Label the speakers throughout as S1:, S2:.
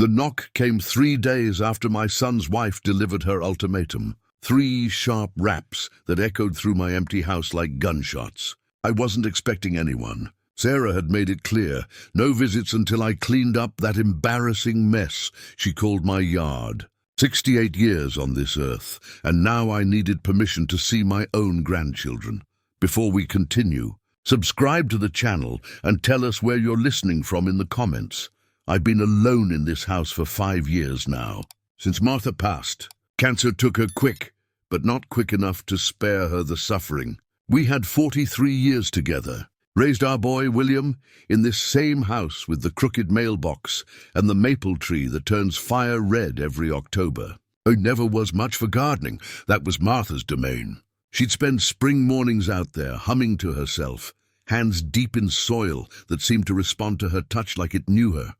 S1: The knock came 3 days after my son's wife delivered her ultimatum. 3 sharp raps that echoed through my empty house like gunshots. I wasn't expecting anyone. Sarah had made it clear, no visits until I cleaned up that embarrassing mess she called my yard. 68 years on this earth, and now I needed permission to see my own grandchildren. Before we continue, subscribe to the channel and tell us where you're listening from in the comments. I've been alone in this house for 5 years now. Since Martha passed, cancer took her quick, but not quick enough to spare her the suffering. We had 43 years together, raised our boy William in this same house with the crooked mailbox and the maple tree that turns fire red every October. I never was much for gardening. That was Martha's domain. She'd spend spring mornings out there humming to herself, hands deep in soil that seemed to respond to her touch like it knew her.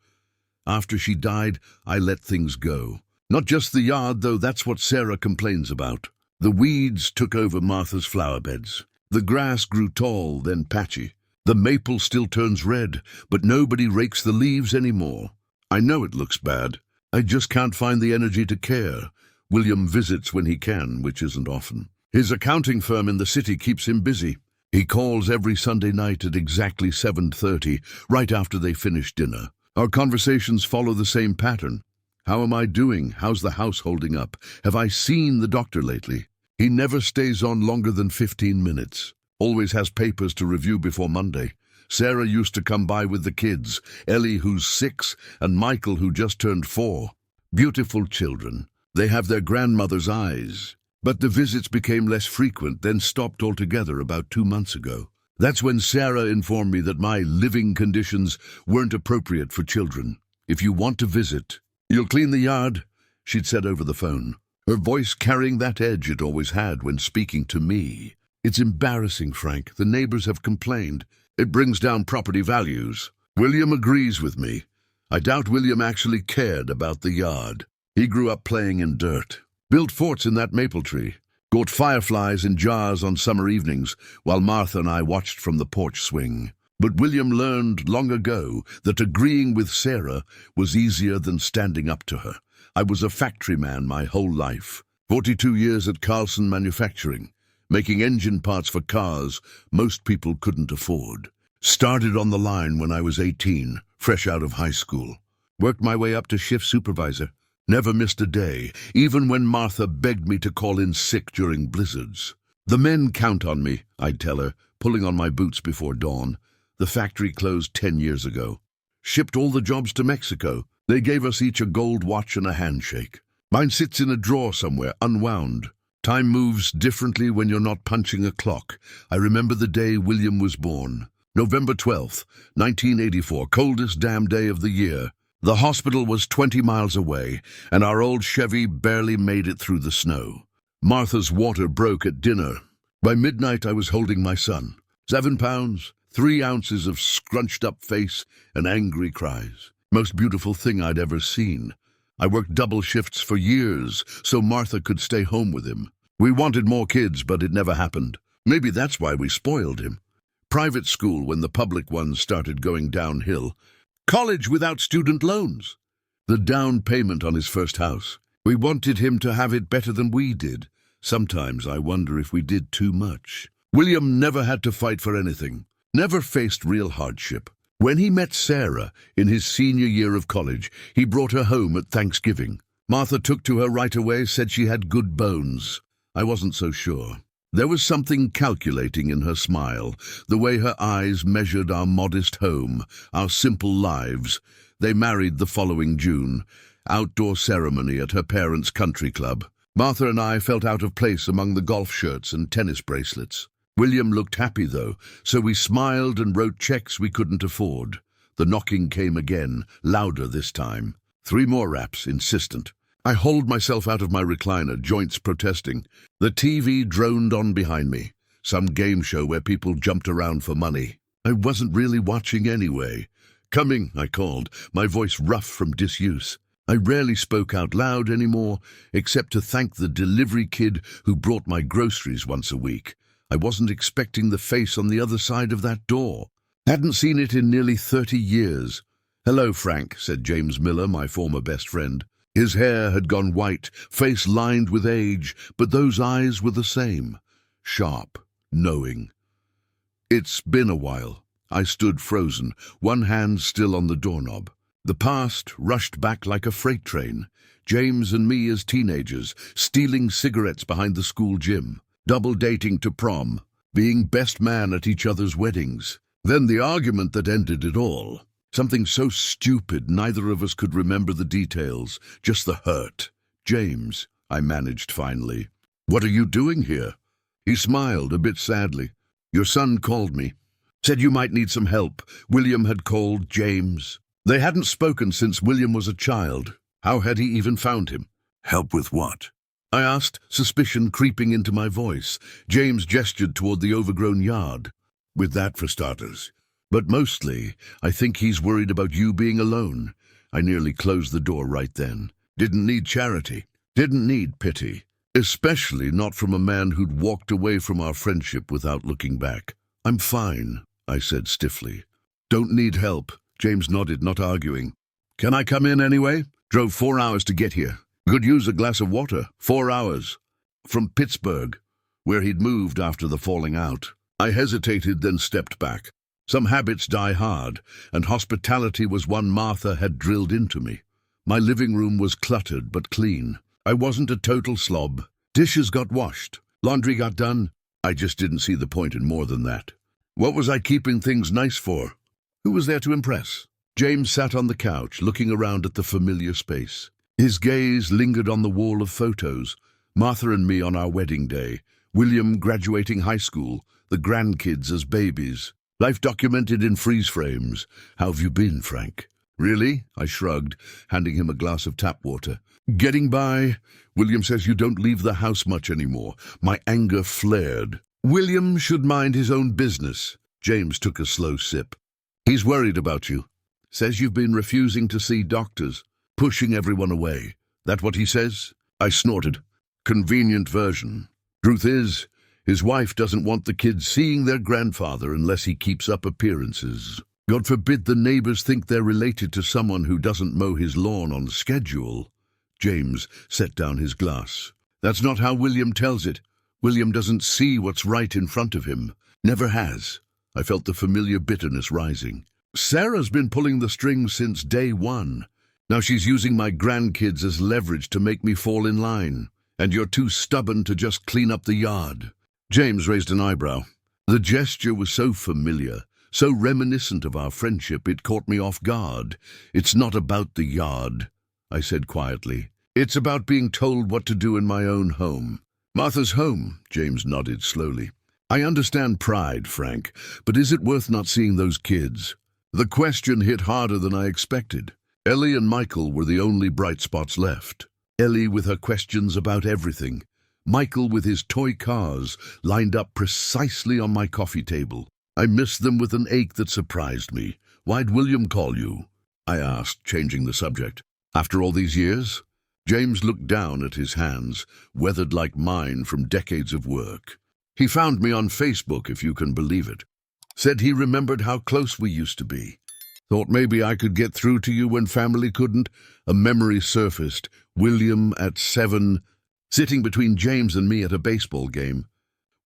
S1: After she died, I let things go. Not just the yard, though that's what Sarah complains about. The weeds took over Martha's flower beds. The grass grew tall, then patchy. The maple still turns red, but nobody rakes the leaves anymore. I know it looks bad. I just can't find the energy to care. William visits when he can, which isn't often. His accounting firm in the city keeps him busy. He calls every Sunday night at exactly 7:30, right after they finish dinner. Our conversations follow the same pattern. How am I doing? How's the house holding up? Have I seen the doctor lately? He never stays on longer than 15 minutes. Always has papers to review before Monday. Sarah used to come by with the kids, Ellie, who's 6, and Michael, who just turned 4. Beautiful children. They have their grandmother's eyes. But the visits became less frequent, then stopped altogether about 2 months ago. That's when Sarah informed me that my living conditions weren't appropriate for children. If you want to visit, you'll clean the yard, she'd said over the phone, her voice carrying that edge it always had when speaking to me. It's embarrassing, Frank. The neighbors have complained. It brings down property values. William agrees with me. I doubt William actually cared about the yard. He grew up playing in dirt, built forts in that maple tree, caught fireflies in jars on summer evenings while Martha and I watched from the porch swing. But William learned long ago that agreeing with Sarah was easier than standing up to her. I was a factory man my whole life. 42 years at Carlson Manufacturing, making engine parts for cars most people couldn't afford. Started on the line when I was 18, fresh out of high school. Worked my way up to shift supervisor. Never missed a day, even when Martha begged me to call in sick during blizzards. The men count on me, I'd tell her, pulling on my boots before dawn. The factory closed 10 years ago. Shipped all the jobs to Mexico. They gave us each a gold watch and a handshake. Mine sits in a drawer somewhere, unwound. Time moves differently when you're not punching a clock. I remember the day William was born. November 12th, 1984, coldest damn day of the year. The hospital was 20 miles away, and our old Chevy barely made it through the snow. Martha's water broke at dinner. By midnight, I was holding my son. 7 pounds, 3 ounces of scrunched-up face and angry cries. Most beautiful thing I'd ever seen. I worked double shifts for years so Martha could stay home with him. We wanted more kids, but it never happened. Maybe that's why we spoiled him. Private school when the public ones started going downhill. College without student loans. The down payment on his first house. We wanted him to have it better than we did. Sometimes I wonder if we did too much. William never had to fight for anything. Never faced real hardship. When he met Sarah in his senior year of college, he brought her home at Thanksgiving. Martha took to her right away, said she had good bones. I wasn't so sure. There was something calculating in her smile, the way her eyes measured our modest home, our simple lives. They married the following June. Outdoor ceremony at her parents' country club. Martha and I felt out of place among the golf shirts and tennis bracelets. William looked happy, though, so we smiled and wrote checks we couldn't afford. The knocking came again, louder this time. 3 more raps, insistent. I hauled myself out of my recliner, joints protesting. The TV droned on behind me. Some game show where people jumped around for money. I wasn't really watching anyway. "Coming," I called, my voice rough from disuse. I rarely spoke out loud anymore, except to thank the delivery kid who brought my groceries once a week. I wasn't expecting the face on the other side of that door. Hadn't seen it in nearly 30 years. "Hello, Frank," said James Miller, my former best friend. His hair had gone white, face lined with age, but those eyes were the same. Sharp, knowing. "It's been a while." I stood frozen, one hand still on the doorknob. The past rushed back like a freight train. James and me as teenagers, stealing cigarettes behind the school gym, double dating to prom, being best man at each other's weddings. Then the argument that ended it all. Something so stupid neither of us could remember the details, just the hurt. "James," I managed finally, "what are you doing here?" He smiled a bit sadly. "Your son called me. Said you might need some help. William had called James." They hadn't spoken since William was a child. How had he even found him? "Help with what?" I asked, suspicion creeping into my voice. James gestured toward the overgrown yard. "With that for starters. But mostly, I think he's worried about you being alone." I nearly closed the door right then. Didn't need charity. Didn't need pity. Especially not from a man who'd walked away from our friendship without looking back. "I'm fine," I said stiffly. "Don't need help." James nodded, not arguing. "Can I come in anyway? Drove 4 hours to get here. Could use a glass of water. 4 hours. From Pittsburgh, where he'd moved after the falling out." I hesitated, then stepped back. Some habits die hard, and hospitality was one Martha had drilled into me. My living room was cluttered but clean. I wasn't a total slob. Dishes got washed. Laundry got done. I just didn't see the point in more than that. What was I keeping things nice for? Who was there to impress? James sat on the couch, looking around at the familiar space. His gaze lingered on the wall of photos. Martha and me on our wedding day. William graduating high school. The grandkids as babies. Life documented in freeze frames. "How have you been, Frank?" "Really?" I shrugged, handing him a glass of tap water. "Getting by. William says you don't leave the house much anymore." My anger flared. "William should mind his own business." James took a slow sip. "He's worried about you. Says you've been refusing to see doctors, pushing everyone away. That what he says?" I snorted. "Convenient version. Truth is, his wife doesn't want the kids seeing their grandfather unless he keeps up appearances. God forbid the neighbors think they're related to someone who doesn't mow his lawn on schedule." James set down his glass. "That's not how William tells it. William doesn't see what's right in front of him. Never has." I felt the familiar bitterness rising. "Sarah's been pulling the strings since day one. Now she's using my grandkids as leverage to make me fall in line. And you're too stubborn to just clean up the yard." James raised an eyebrow. The gesture was so familiar, so reminiscent of our friendship, it caught me off guard. "It's not about the yard," I said quietly. "It's about being told what to do in my own home." "Martha's home," James nodded slowly. "I understand pride, Frank, but is it worth not seeing those kids?" The question hit harder than I expected. Ellie and Michael were the only bright spots left. Ellie with her questions about everything. Michael with his toy cars lined up precisely on my coffee table. I missed them with an ache that surprised me. "Why'd William call you?" I asked, changing the subject. "After all these years?" James looked down at his hands, weathered like mine from decades of work. "He found me on Facebook, if you can believe it. Said he remembered how close we used to be. Thought maybe I could get through to you when family couldn't." A memory surfaced. William at 7, sitting between James and me at a baseball game,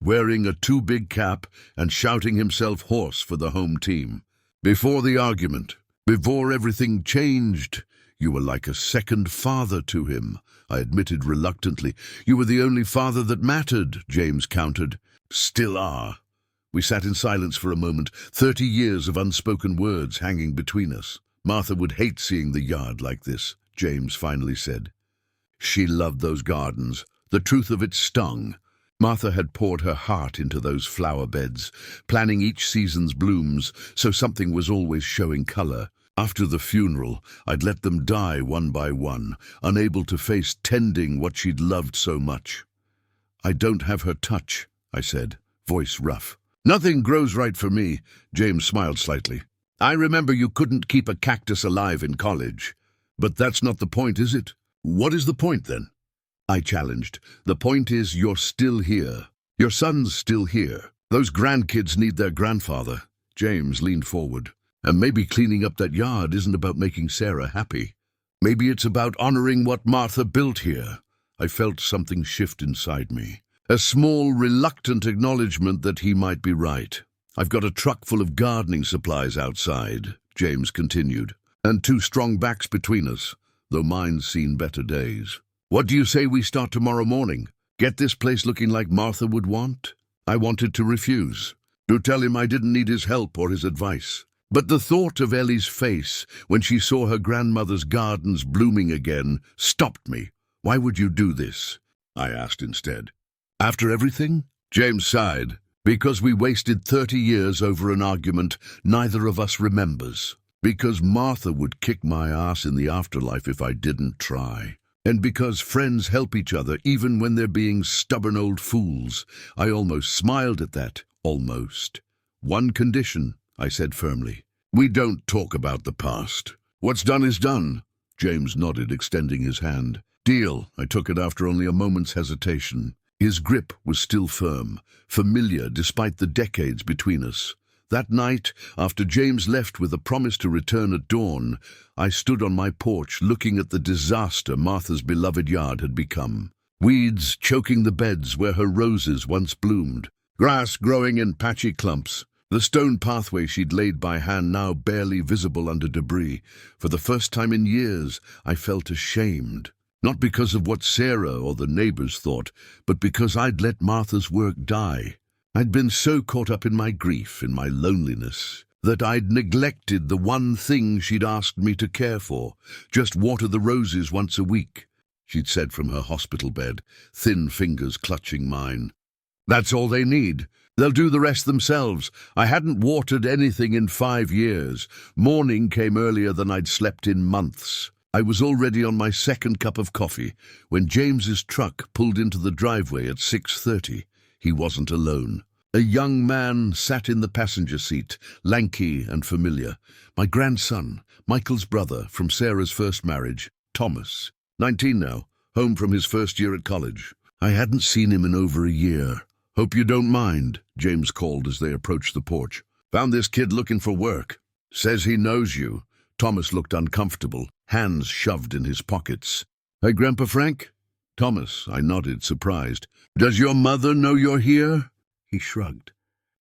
S1: wearing a too big cap and shouting himself hoarse for the home team. "Before the argument, before everything changed, you were like a second father to him," I admitted reluctantly. "You were the only father that mattered," James countered. "Still are." We sat in silence for a moment, 30 years of unspoken words hanging between us. "Martha would hate seeing the yard like this," James finally said. "She loved those gardens. The truth of it stung. Martha had poured her heart into those flower beds, planning each season's blooms, so something was always showing color. After the funeral, I'd let them die one by one, unable to face tending what she'd loved so much." "I don't have her touch," I said, voice rough. "Nothing grows right for me," James smiled slightly. "I remember you couldn't keep a cactus alive in college. But that's not the point, is it?" "What is the point, then?" I challenged. "The point is you're still here. Your son's still here. Those grandkids need their grandfather." James leaned forward. And maybe cleaning up that yard isn't about making Sarah happy. Maybe it's about honoring what Martha built here. I felt something shift inside me. A small, reluctant acknowledgement that he might be right. "I've got a truck full of gardening supplies outside," James continued, "and 2 strong backs between us, though mine's seen better days. What do you say we start tomorrow morning? Get this place looking like Martha would want?" I wanted to refuse, to tell him I didn't need his help or his advice. But the thought of Ellie's face when she saw her grandmother's gardens blooming again stopped me. "Why would you do this?" I asked instead. "After everything?" James sighed. "Because we wasted 30 years over an argument neither of us remembers. Because Martha would kick my ass in the afterlife if I didn't try. And because friends help each other even when they're being stubborn old fools." I almost smiled at that. Almost. "One condition," I said firmly. "We don't talk about the past. What's done is done." James nodded, extending his hand. "Deal." I took it after only a moment's hesitation. His grip was still firm, familiar despite the decades between us. That night, after James left with a promise to return at dawn, I stood on my porch looking at the disaster Martha's beloved yard had become. Weeds choking the beds where her roses once bloomed, grass growing in patchy clumps, the stone pathway she'd laid by hand now barely visible under debris. For the first time in years, I felt ashamed. Not because of what Sarah or the neighbors thought, but because I'd let Martha's work die. I'd been so caught up in my grief, in my loneliness, that I'd neglected the one thing she'd asked me to care for. "Just water the roses once a week," she'd said from her hospital bed, thin fingers clutching mine. "That's all they need. They'll do the rest themselves." I hadn't watered anything in 5 years. Morning came earlier than I'd slept in months. I was already on my 2nd cup of coffee when James's truck pulled into the driveway at 6:30. He wasn't alone. A young man sat in the passenger seat, lanky and familiar. My grandson, Michael's brother from Sarah's first marriage, Thomas, 19 now, home from his first year at college. I hadn't seen him in over a year. "Hope you don't mind," James called as they approached the porch. "Found this kid looking for work. Says he knows you." Thomas looked uncomfortable, hands shoved in his pockets. "Hey, Grandpa Frank?" "Thomas," I nodded, surprised. "Does your mother know you're here?" He shrugged.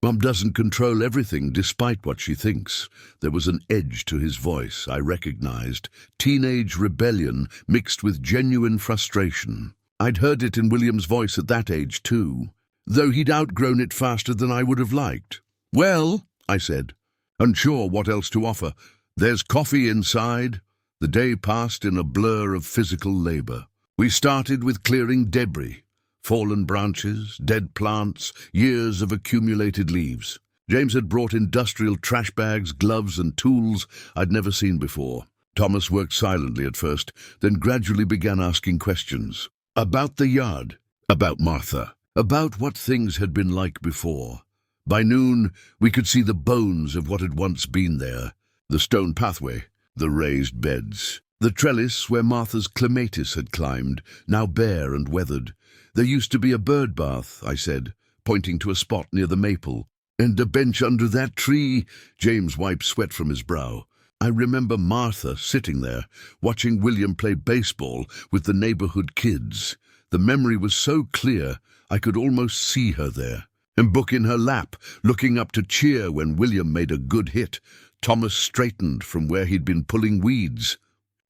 S1: "Mom doesn't control everything, despite what she thinks." There was an edge to his voice I recognized, teenage rebellion mixed with genuine frustration. I'd heard it in William's voice at that age, too, though he'd outgrown it faster than I would have liked. "Well," I said, unsure what else to offer, "there's coffee inside." The day passed in a blur of physical labor. We started with clearing debris, fallen branches, dead plants, years of accumulated leaves. James had brought industrial trash bags, gloves, and tools I'd never seen before. Thomas worked silently at first, then gradually began asking questions. About the yard, about Martha, about what things had been like before. By noon, we could see the bones of what had once been there. The stone pathway, the raised beds, the trellis where Martha's clematis had climbed, now bare and weathered. "There used to be a bird bath," I said, pointing to a spot near the maple. "And a bench under that tree." James wiped sweat from his brow. "I remember Martha sitting there, watching William play baseball with the neighborhood kids. The memory was so clear, I could almost see her there. And book in her lap, looking up to cheer when William made a good hit." Thomas straightened from where he'd been pulling weeds.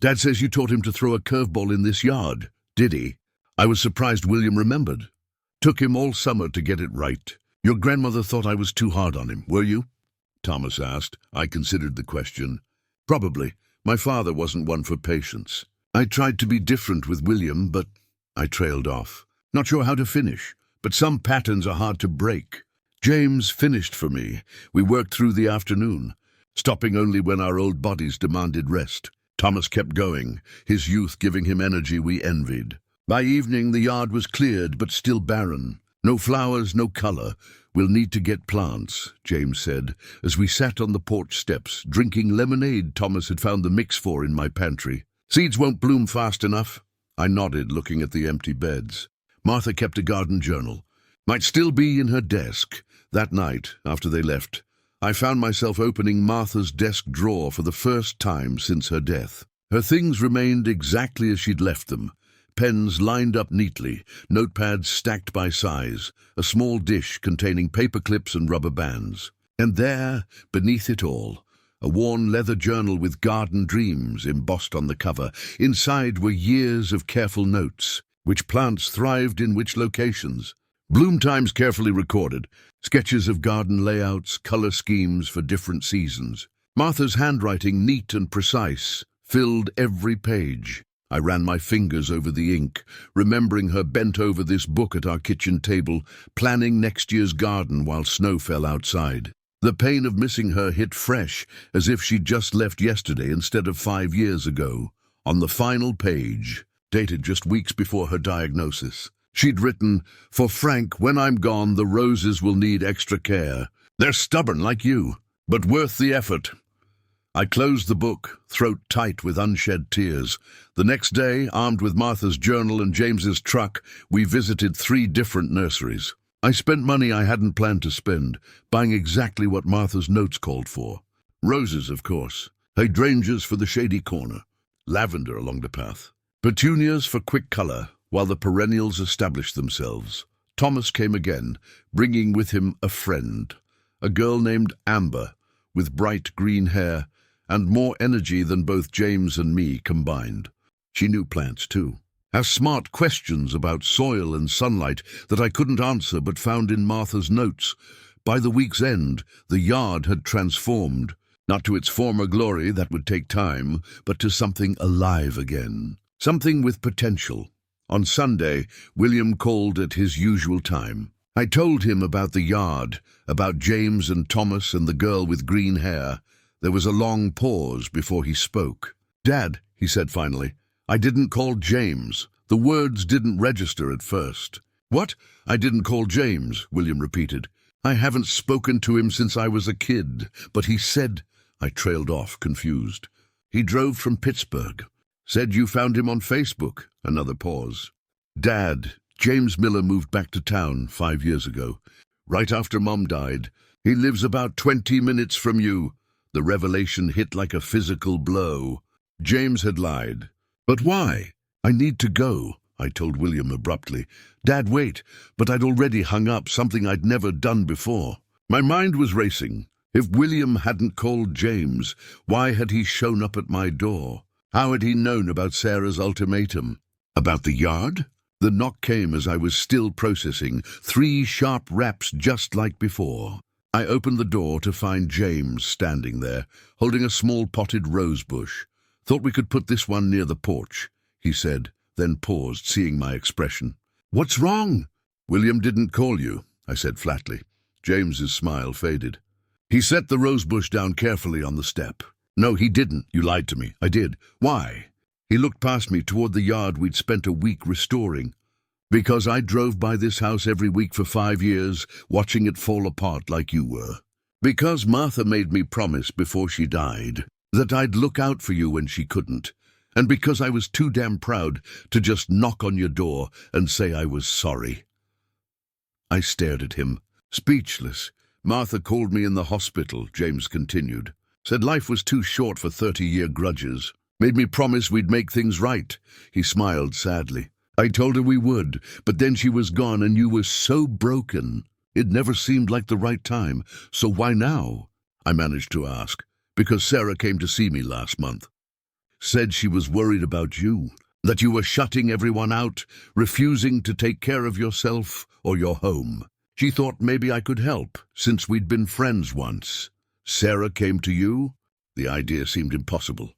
S1: "Dad says you taught him to throw a curveball in this yard. Did he?" I was surprised William remembered. "Took him all summer to get it right. Your grandmother thought I was too hard on him, were you?" Thomas asked. I considered the question. "Probably. My father wasn't one for patience. I tried to be different with William, but..." I trailed off. Not sure how to finish, but some patterns are hard to break. James finished for me. We worked through the afternoon, stopping only when our old bodies demanded rest. Thomas kept going, his youth giving him energy we envied. By evening, the yard was cleared, but still barren. "No flowers, no color. We'll need to get plants," James said, as we sat on the porch steps, drinking lemonade Thomas had found the mix for in my pantry. "Seeds won't bloom fast enough." I nodded, looking at the empty beds. Martha kept a garden journal. Might still be in her desk. That night, after they left, I found myself opening Martha's desk drawer for the first time since her death. Her things remained exactly as she'd left them. Pens lined up neatly, notepads stacked by size, a small dish containing paper clips and rubber bands. And there, beneath it all, a worn leather journal with garden dreams embossed on the cover. Inside were years of careful notes, which plants thrived in which locations. Bloom times carefully recorded, sketches of garden layouts, color schemes for different seasons. Martha's handwriting, neat and precise, filled every page. I ran my fingers over the ink, remembering her bent over this book at our kitchen table, planning next year's garden while snow fell outside. The pain of missing her hit fresh, as if she'd just left yesterday instead of 5 years ago. On the final page, dated just weeks before her diagnosis, she'd written, "For Frank, when I'm gone, the roses will need extra care. They're stubborn like you, but worth the effort." I closed the book, throat tight with unshed tears. The next day, armed with Martha's journal and James's truck, we visited 3 different nurseries. I spent money I hadn't planned to spend, buying exactly what Martha's notes called for. Roses, of course, hydrangeas for the shady corner, lavender along the path, petunias for quick color, while the perennials established themselves. Thomas came again, bringing with him a friend, a girl named Amber, with bright green hair and more energy than both James and me combined. She knew plants, too. Asked smart questions about soil and sunlight that I couldn't answer but found in Martha's notes. By the week's end, the yard had transformed, not to its former glory, that would take time, but to something alive again, something with potential. On Sunday, William called at his usual time. I told him about the yard, about James and Thomas and the girl with green hair. There was a long pause before he spoke. "Dad," he said finally, "I didn't call James." The words didn't register at first. "What? I didn't call James," William repeated. "I haven't spoken to him since I was a kid, but he said—" I trailed off, confused. "He drove from Pittsburgh. Said you found him on Facebook." Another pause. "Dad, James Miller moved back to town 5 years ago, right after Mom died. He lives about 20 minutes from you." The revelation hit like a physical blow. James had lied. "But why?" "I need to go," I told William abruptly. "Dad, wait," but I'd already hung up, something I'd never done before. My mind was racing. If William hadn't called James, why had he shown up at my door? How had he known about Sarah's ultimatum? About the yard? The knock came as I was still processing, 3 sharp raps just like before. I opened the door to find James standing there, holding a small potted rose bush. "Thought we could put this one near the porch," he said, then paused, seeing my expression. "What's wrong?" "William didn't call you," I said flatly. James's smile faded. He set the rose bush down carefully on the step. "No, he didn't. You lied to me." "I did." "Why?" He looked past me toward the yard we'd spent a week restoring. "Because I drove by this house every week for 5 years, watching it fall apart like you were. Because Martha made me promise before she died that I'd look out for you when she couldn't. And because I was too damn proud to just knock on your door and say I was sorry." I stared at him, speechless. "Martha called me in the hospital," James continued. "Said life was too short for 30-year grudges. Made me promise we'd make things right." He smiled sadly. "I told her we would, but then she was gone and you were so broken. It never seemed like the right time. So why now?" I managed to ask. "Because Sarah came to see me last month. Said she was worried about you, that you were shutting everyone out, refusing to take care of yourself or your home. She thought maybe I could help, since we'd been friends once." "Sarah came to you?" The idea seemed impossible.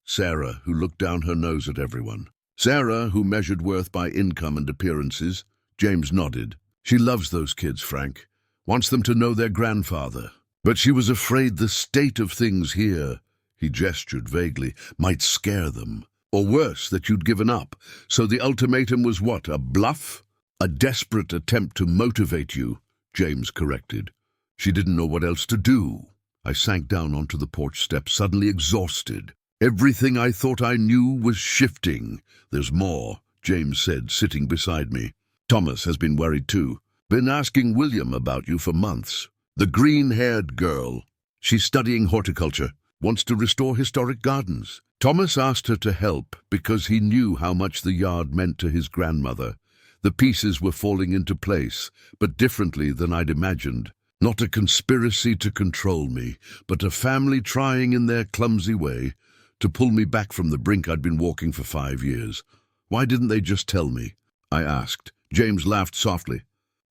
S1: Sarah, who looked down her nose at everyone. Sarah, who measured worth by income and appearances. James nodded. "She loves those kids, Frank. Wants them to know their grandfather. But she was afraid the state of things here," he gestured vaguely, "might scare them. Or worse, that you'd given up. So the ultimatum was what, a bluff? A desperate attempt to motivate you," James corrected. "She didn't know what else to do." I sank down onto the porch step, suddenly exhausted. Everything I thought I knew was shifting. "There's more," James said, sitting beside me. "Thomas has been worried too. Been asking William about you for months. The green-haired girl." She's studying horticulture, wants to restore historic gardens. Thomas asked her to help because he knew how much the yard meant to his grandmother. The pieces were falling into place, but differently than I'd imagined. Not a conspiracy to control me, but a family trying in their clumsy way to pull me back from the brink I'd been walking for 5 years. Why didn't they just tell me? I asked. James laughed softly.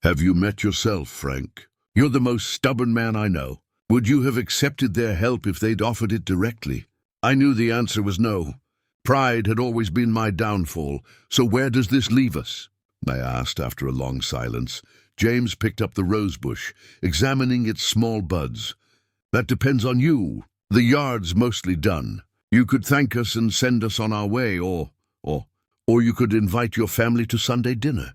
S1: Have you met yourself, Frank? You're the most stubborn man I know. Would you have accepted their help if they'd offered it directly? I knew the answer was no. Pride had always been my downfall, so where does this leave us? I asked after a long silence. James picked up the rosebush, examining its small buds. That depends on you. The yard's mostly done. You could thank us and send us on our way, or you could invite your family to Sunday dinner.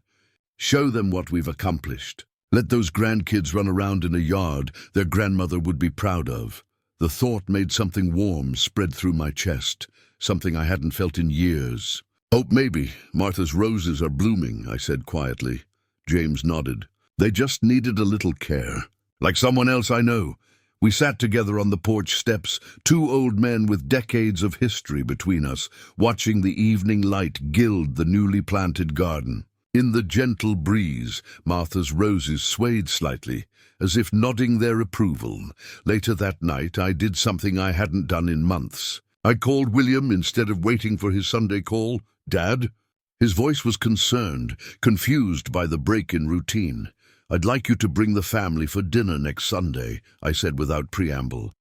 S1: Show them what we've accomplished. Let those grandkids run around in a yard their grandmother would be proud of. The thought made something warm spread through my chest, something I hadn't felt in years. Oh, maybe. Martha's roses are blooming, I said quietly. James nodded. They just needed a little care. Like someone else I know. We sat together on the porch steps, 2 old men with decades of history between us, watching the evening light gild the newly planted garden. In the gentle breeze, Martha's roses swayed slightly, as if nodding their approval. Later that night, I did something I hadn't done in months. I called William instead of waiting for his Sunday call. Dad? His voice was concerned, confused by the break in routine. I'd like you to bring the family for dinner next Sunday, I said without preamble.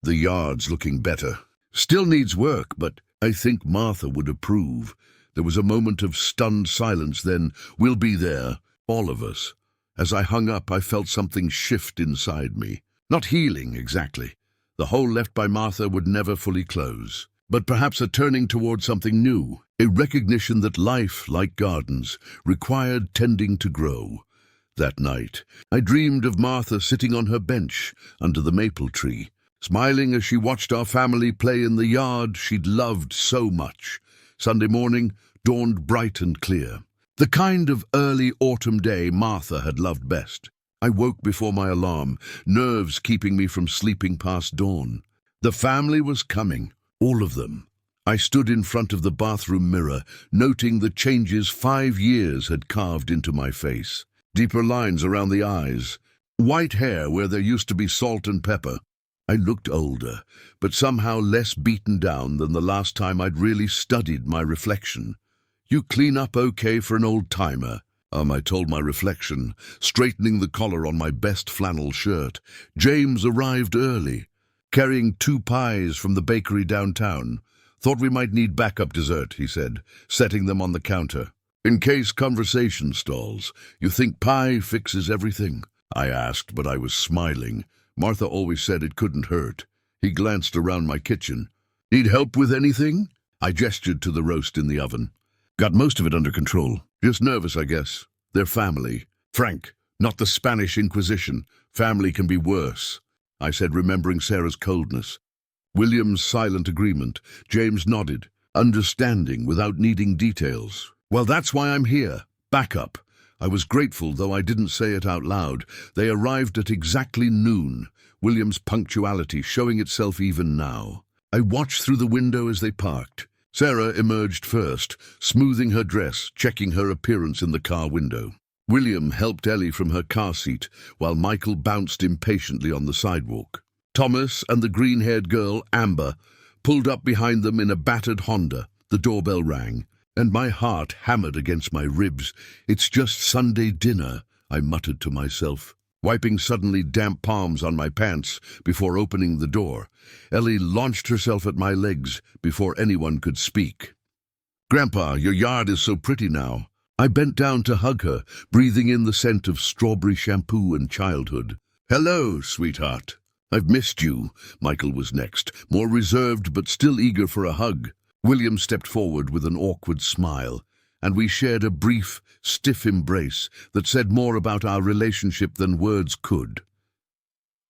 S1: The yard's looking better. Still needs work, but I think Martha would approve. There was a moment of stunned silence, then, we'll be there, all of us. As I hung up, I felt something shift inside me. Not healing, exactly. The hole left by Martha would never fully close. But perhaps a turning toward something new, a recognition that life, like gardens, required tending to grow. That night, I dreamed of Martha sitting on her bench under the maple tree, smiling as she watched our family play in the yard she'd loved so much. Sunday morning dawned bright and clear, the kind of early autumn day Martha had loved best. I woke before my alarm, nerves keeping me from sleeping past dawn. The family was coming, all of them. I stood in front of the bathroom mirror, noting the changes 5 years had carved into my face. Deeper lines around the eyes, white hair where there used to be salt and pepper. I looked older, but somehow less beaten down than the last time I'd really studied my reflection. You clean up okay for an old-timer, I told my reflection, straightening the collar on my best flannel shirt. James arrived early, carrying 2 pies from the bakery downtown. Thought we might need backup dessert, he said, setting them on the counter. In case conversation stalls, you think pie fixes everything? I asked, but I was smiling. Martha always said it couldn't hurt. He glanced around my kitchen. Need help with anything? I gestured to the roast in the oven. Got most of it under control. Just nervous, I guess. They're family. Frank, not the Spanish Inquisition. Family can be worse, I said, remembering Sarah's coldness. William's silent agreement. James nodded, understanding without needing details. Well, that's why I'm here. Backup. I was grateful, though I didn't say it out loud. They arrived at exactly noon, William's punctuality showing itself even now. I watched through the window as they parked. Sarah emerged first, smoothing her dress, checking her appearance in the car window. William helped Ellie from her car seat, while Michael bounced impatiently on the sidewalk. Thomas and the green-haired girl, Amber, pulled up behind them in a battered Honda. The doorbell rang, and my heart hammered against my ribs. It's just Sunday dinner, I muttered to myself, wiping suddenly damp palms on my pants before opening the door. Ellie launched herself at my legs before anyone could speak. Grandpa, your yard is so pretty now. I bent down to hug her, breathing in the scent of strawberry shampoo and childhood. Hello, sweetheart. I've missed you. Michael was next, more reserved but still eager for a hug. William stepped forward with an awkward smile, and we shared a brief, stiff embrace that said more about our relationship than words could.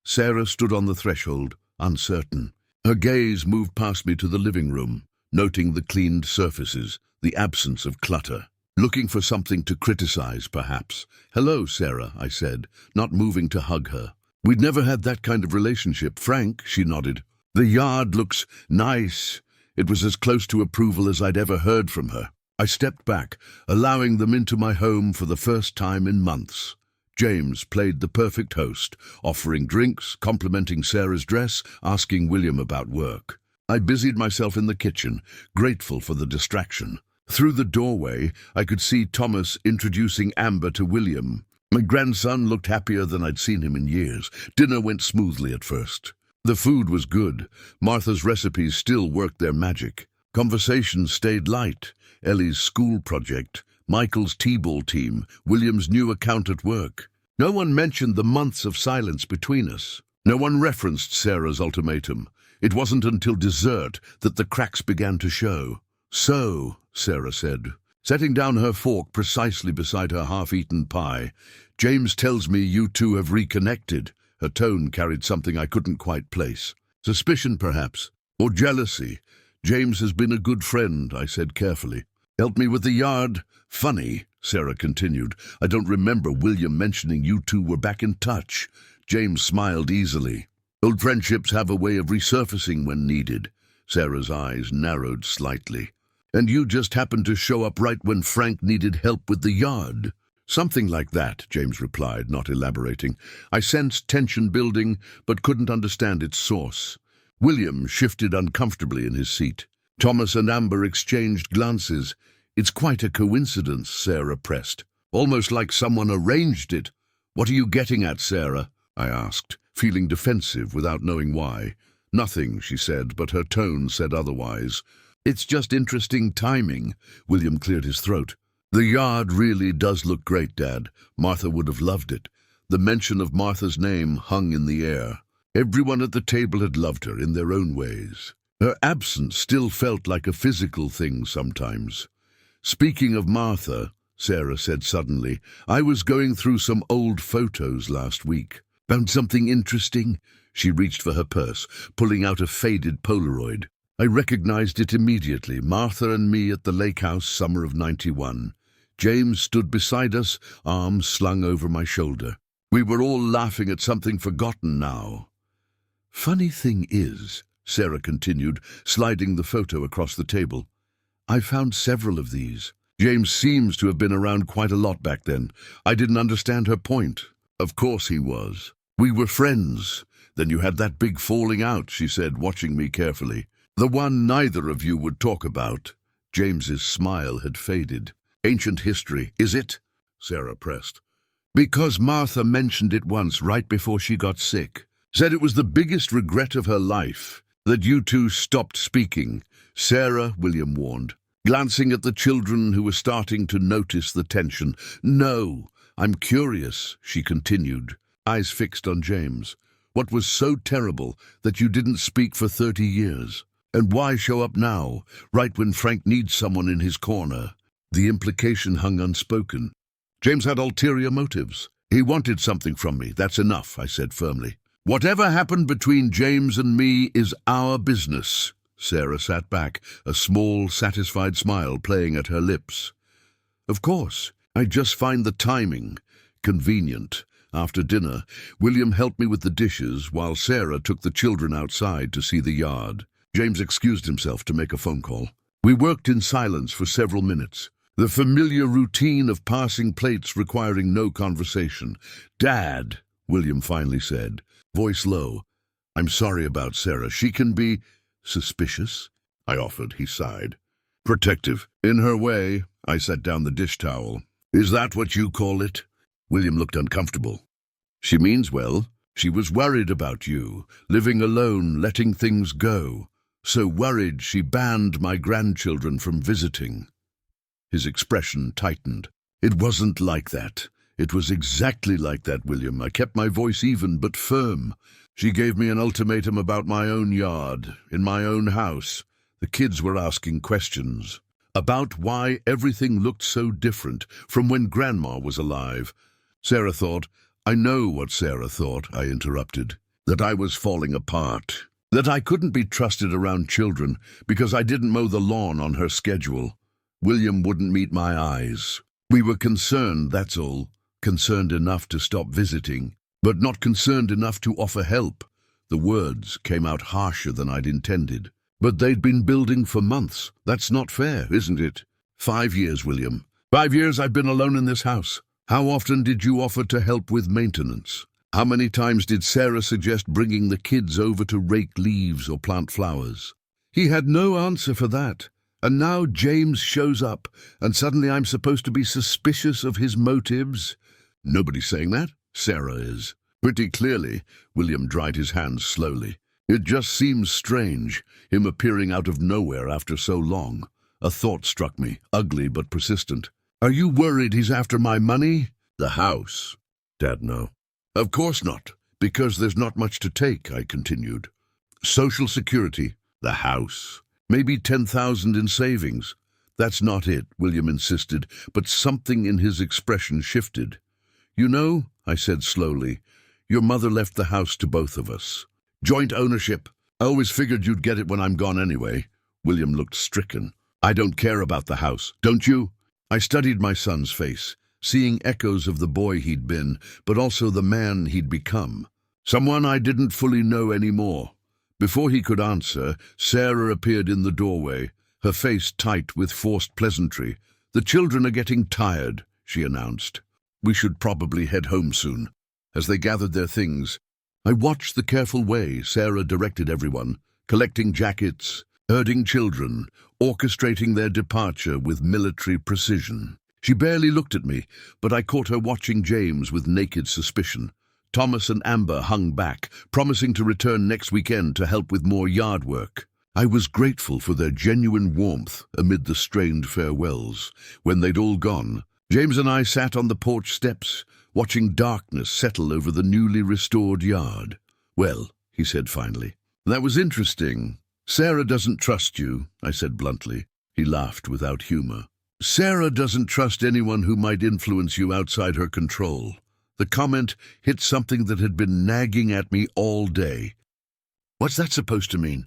S1: Sarah stood on the threshold, uncertain. Her gaze moved past me to the living room, noting the cleaned surfaces, the absence of clutter. Looking for something to criticize, perhaps. Hello, Sarah, I said, not moving to hug her. We'd never had that kind of relationship. Frank, she nodded. The yard looks nice. It was as close to approval as I'd ever heard from her. I stepped back, allowing them into my home for the first time in months. James played the perfect host, offering drinks, complimenting Sarah's dress, asking William about work. I busied myself in the kitchen, grateful for the distraction. Through the doorway, I could see Thomas introducing Amber to William. My grandson looked happier than I'd seen him in years. Dinner went smoothly at first. The food was good. Martha's recipes still worked their magic. Conversations stayed light. Ellie's school project, Michael's T-ball team, William's new account at work. No one mentioned the months of silence between us. No one referenced Sarah's ultimatum. It wasn't until dessert that the cracks began to show. "So," Sarah said, setting down her fork precisely beside her half-eaten pie, "James tells me you two have reconnected." Her tone carried something I couldn't quite place. Suspicion, perhaps, or jealousy. "James has been a good friend," I said carefully. "Helped me with the yard." "Funny," Sarah continued. "I don't remember William mentioning you two were back in touch." James smiled easily. "Old friendships have a way of resurfacing when needed." Sarah's eyes narrowed slightly. "And you just happened to show up right when Frank needed help with the yard." "Something like that," James replied, not elaborating. I sensed tension building, but couldn't understand its source. William shifted uncomfortably in his seat. Thomas and Amber exchanged glances. "It's quite a coincidence," Sarah pressed. "Almost like someone arranged it." "What are you getting at, Sarah?" I asked, feeling defensive without knowing why. "Nothing," she said, but her tone said otherwise. "It's just interesting timing." William cleared his throat. "The yard really does look great, Dad. Martha would have loved it." The mention of Martha's name hung in the air. Everyone at the table had loved her in their own ways. Her absence still felt like a physical thing sometimes. "Speaking of Martha," Sarah said suddenly, "I was going through some old photos last week. Found something interesting?" She reached for her purse, pulling out a faded Polaroid. I recognized it immediately. Martha and me at the lake house, summer of '91. James stood beside us, arms slung over my shoulder. We were all laughing at something forgotten now. "Funny thing is," Sarah continued, sliding the photo across the table, "I found several of these. James seems to have been around quite a lot back then. I didn't understand her point." "Of course he was. We were friends. Then you had that big falling out," she said, watching me carefully. "The one neither of you would talk about." James's smile had faded. "Ancient history, is it?" Sarah pressed. "Because Martha mentioned it once right before she got sick. Said it was the biggest regret of her life, that you two stopped speaking." "Sarah," William warned, glancing at the children who were starting to notice the tension. "No, I'm curious," she continued, eyes fixed on James. "What was so terrible that you didn't speak for 30 years? And why show up now, right when Frank needs someone in his corner?" The implication hung unspoken. "James had ulterior motives. He wanted something from me. That's enough," I said firmly. "Whatever happened between James and me is our business." Sarah sat back, a small, satisfied smile playing at her lips. "Of course, I just find the timing convenient." After dinner, William helped me with the dishes while Sarah took the children outside to see the yard. James excused himself to make a phone call. We worked in silence for several minutes, the familiar routine of passing plates requiring no conversation. "Dad," William finally said, voice low, "I'm sorry about Sarah. She can be suspicious," I offered. He sighed. "Protective. In her way." I set down the dish towel. "Is that what you call it?" William looked uncomfortable. "She means well. She was worried about you, living alone, letting things go. So worried she banned my grandchildren from visiting." His expression tightened. "It wasn't like that. It was exactly like that, William. I kept my voice even but firm. She gave me an ultimatum about my own yard, in my own house. The kids were asking questions about why everything looked so different from when Grandma was alive. Sarah thought, I know what Sarah thought," I interrupted, "that I was falling apart, that I couldn't be trusted around children because I didn't mow the lawn on her schedule. William wouldn't meet my eyes. We were concerned, that's all, concerned enough to stop visiting. but not concerned enough to offer help. The words came out harsher than I'd intended. But they'd been building for months. That's not fair, isn't it? 5 years, William. 5 years I've been alone in this house. How often did you offer to help with maintenance? How many times did Sarah suggest bringing the kids over to rake leaves or plant flowers? He had no answer for that. And now James shows up, and suddenly I'm supposed to be suspicious of his motives? Nobody's saying that. Sarah is. Pretty clearly. William dried his hands slowly. It just seems strange, him appearing out of nowhere after so long. A thought struck me, ugly but persistent. Are you worried he's after my money? The house. Dad, no. Of course not, because there's not much to take, I continued. Social Security. The house. Maybe 10,000 in savings. That's not it, William insisted, but something in his expression shifted. You know, I said slowly, your mother left the house to both of us. Joint ownership. I always figured you'd get it when I'm gone anyway. William looked stricken. I don't care about the house, don't you? I studied my son's face, seeing echoes of the boy he'd been, but also the man he'd become. Someone I didn't fully know anymore. Before he could answer, Sarah appeared in the doorway, her face tight with forced pleasantry. The children are getting tired, she announced. We should probably head home soon. As they gathered their things, I watched the careful way Sarah directed everyone, collecting jackets, herding children, orchestrating their departure with military precision. She barely looked at me, but I caught her watching James with naked suspicion. Thomas and Amber hung back, promising to return next weekend to help with more yard work. I was grateful for their genuine warmth amid the strained farewells. When they'd all gone, James and I sat on the porch steps, watching darkness settle over the newly restored yard. Well, he said finally, that was interesting. Sarah doesn't trust you, I said bluntly. He laughed without humor. Sarah doesn't trust anyone who might influence you outside her control. The comment hit something that had been nagging at me all day. What's that supposed to mean?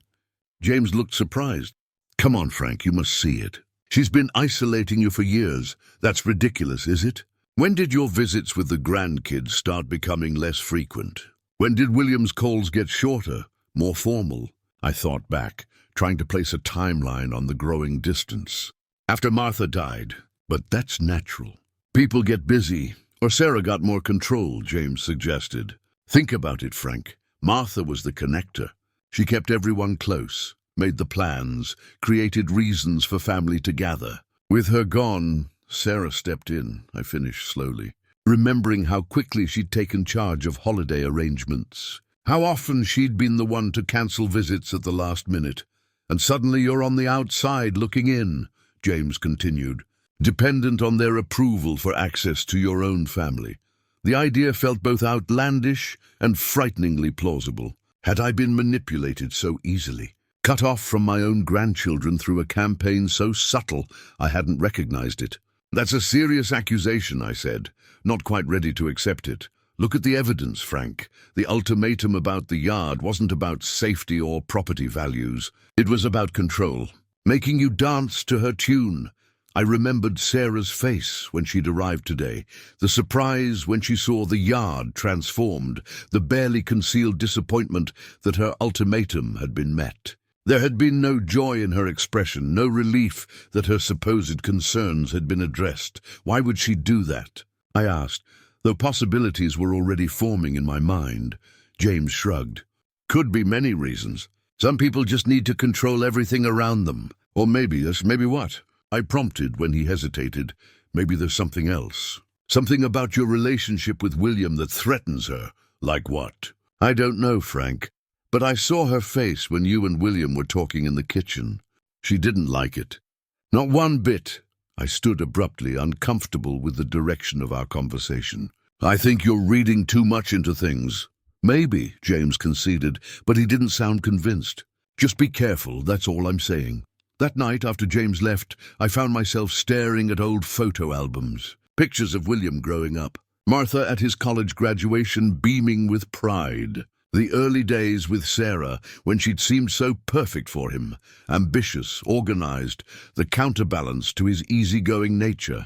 S1: James looked surprised. Come on, Frank, you must see it. She's been isolating you for years. That's ridiculous, is it? When did your visits with the grandkids start becoming less frequent? When did William's calls get shorter, more formal? I thought back, trying to place a timeline on the growing distance. After Martha died, but that's natural. People get busy, or Sarah got more control, James suggested. Think about it, Frank. Martha was the connector. She kept everyone close, made the plans, created reasons for family to gather. With her gone, Sarah stepped in, I finished slowly, remembering how quickly she'd taken charge of holiday arrangements. How often she'd been the one to cancel visits at the last minute. And suddenly you're on the outside looking in, James continued, dependent on their approval for access to your own family. The idea felt both outlandish and frighteningly plausible. Had I been manipulated so easily? Cut off from my own grandchildren through a campaign so subtle I hadn't recognized it. That's a serious accusation, I said, not quite ready to accept it. Look at the evidence, Frank. The ultimatum about the yard wasn't about safety or property values. It was about control, making you dance to her tune. I remembered Sarah's face when she'd arrived today, the surprise when she saw the yard transformed, the barely concealed disappointment that her ultimatum had been met. There had been no joy in her expression, no relief that her supposed concerns had been addressed. Why would she do that? I asked, though possibilities were already forming in my mind. James shrugged. Could be many reasons. Some people just need to control everything around them. Or maybe what? I prompted when he hesitated. Maybe there's something else. Something about your relationship with William that threatens her. Like what? I don't know, Frank. But I saw her face when you and William were talking in the kitchen. She didn't like it. Not one bit. I stood abruptly, uncomfortable with the direction of our conversation. I think you're reading too much into things. Maybe, James conceded, but he didn't sound convinced. Just be careful, that's all I'm saying. That night, after James left, I found myself staring at old photo albums. Pictures of William growing up. Martha at his college graduation beaming with pride. The early days with Sarah, when she'd seemed so perfect for him, ambitious, organized, the counterbalance to his easygoing nature.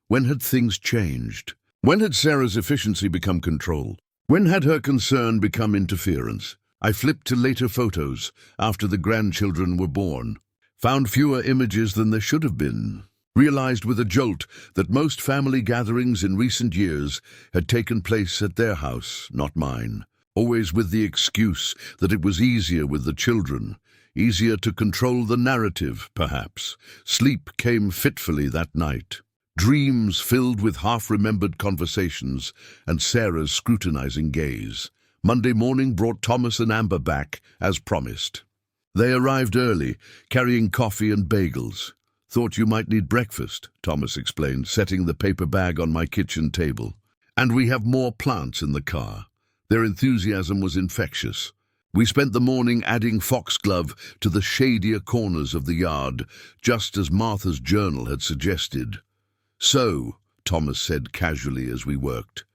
S1: When had things changed? When had Sarah's efficiency become control? When had her concern become interference? I flipped to later photos after the grandchildren were born. Found fewer images than there should have been. Realized with a jolt that most family gatherings in recent years had taken place at their house, not mine. Always with the excuse that it was easier with the children. Easier to control the narrative, perhaps. Sleep came fitfully that night. Dreams filled with half-remembered conversations and Sarah's scrutinizing gaze. Monday morning brought Thomas and Amber back, as promised. They arrived early, carrying coffee and bagels. "Thought you might need breakfast," Thomas explained, setting the paper bag on my kitchen table. "And we have more plants in the car." Their enthusiasm was infectious. We spent the morning adding foxglove to the shadier corners of the yard, just as Martha's journal had suggested. "So," Thomas said casually as we worked,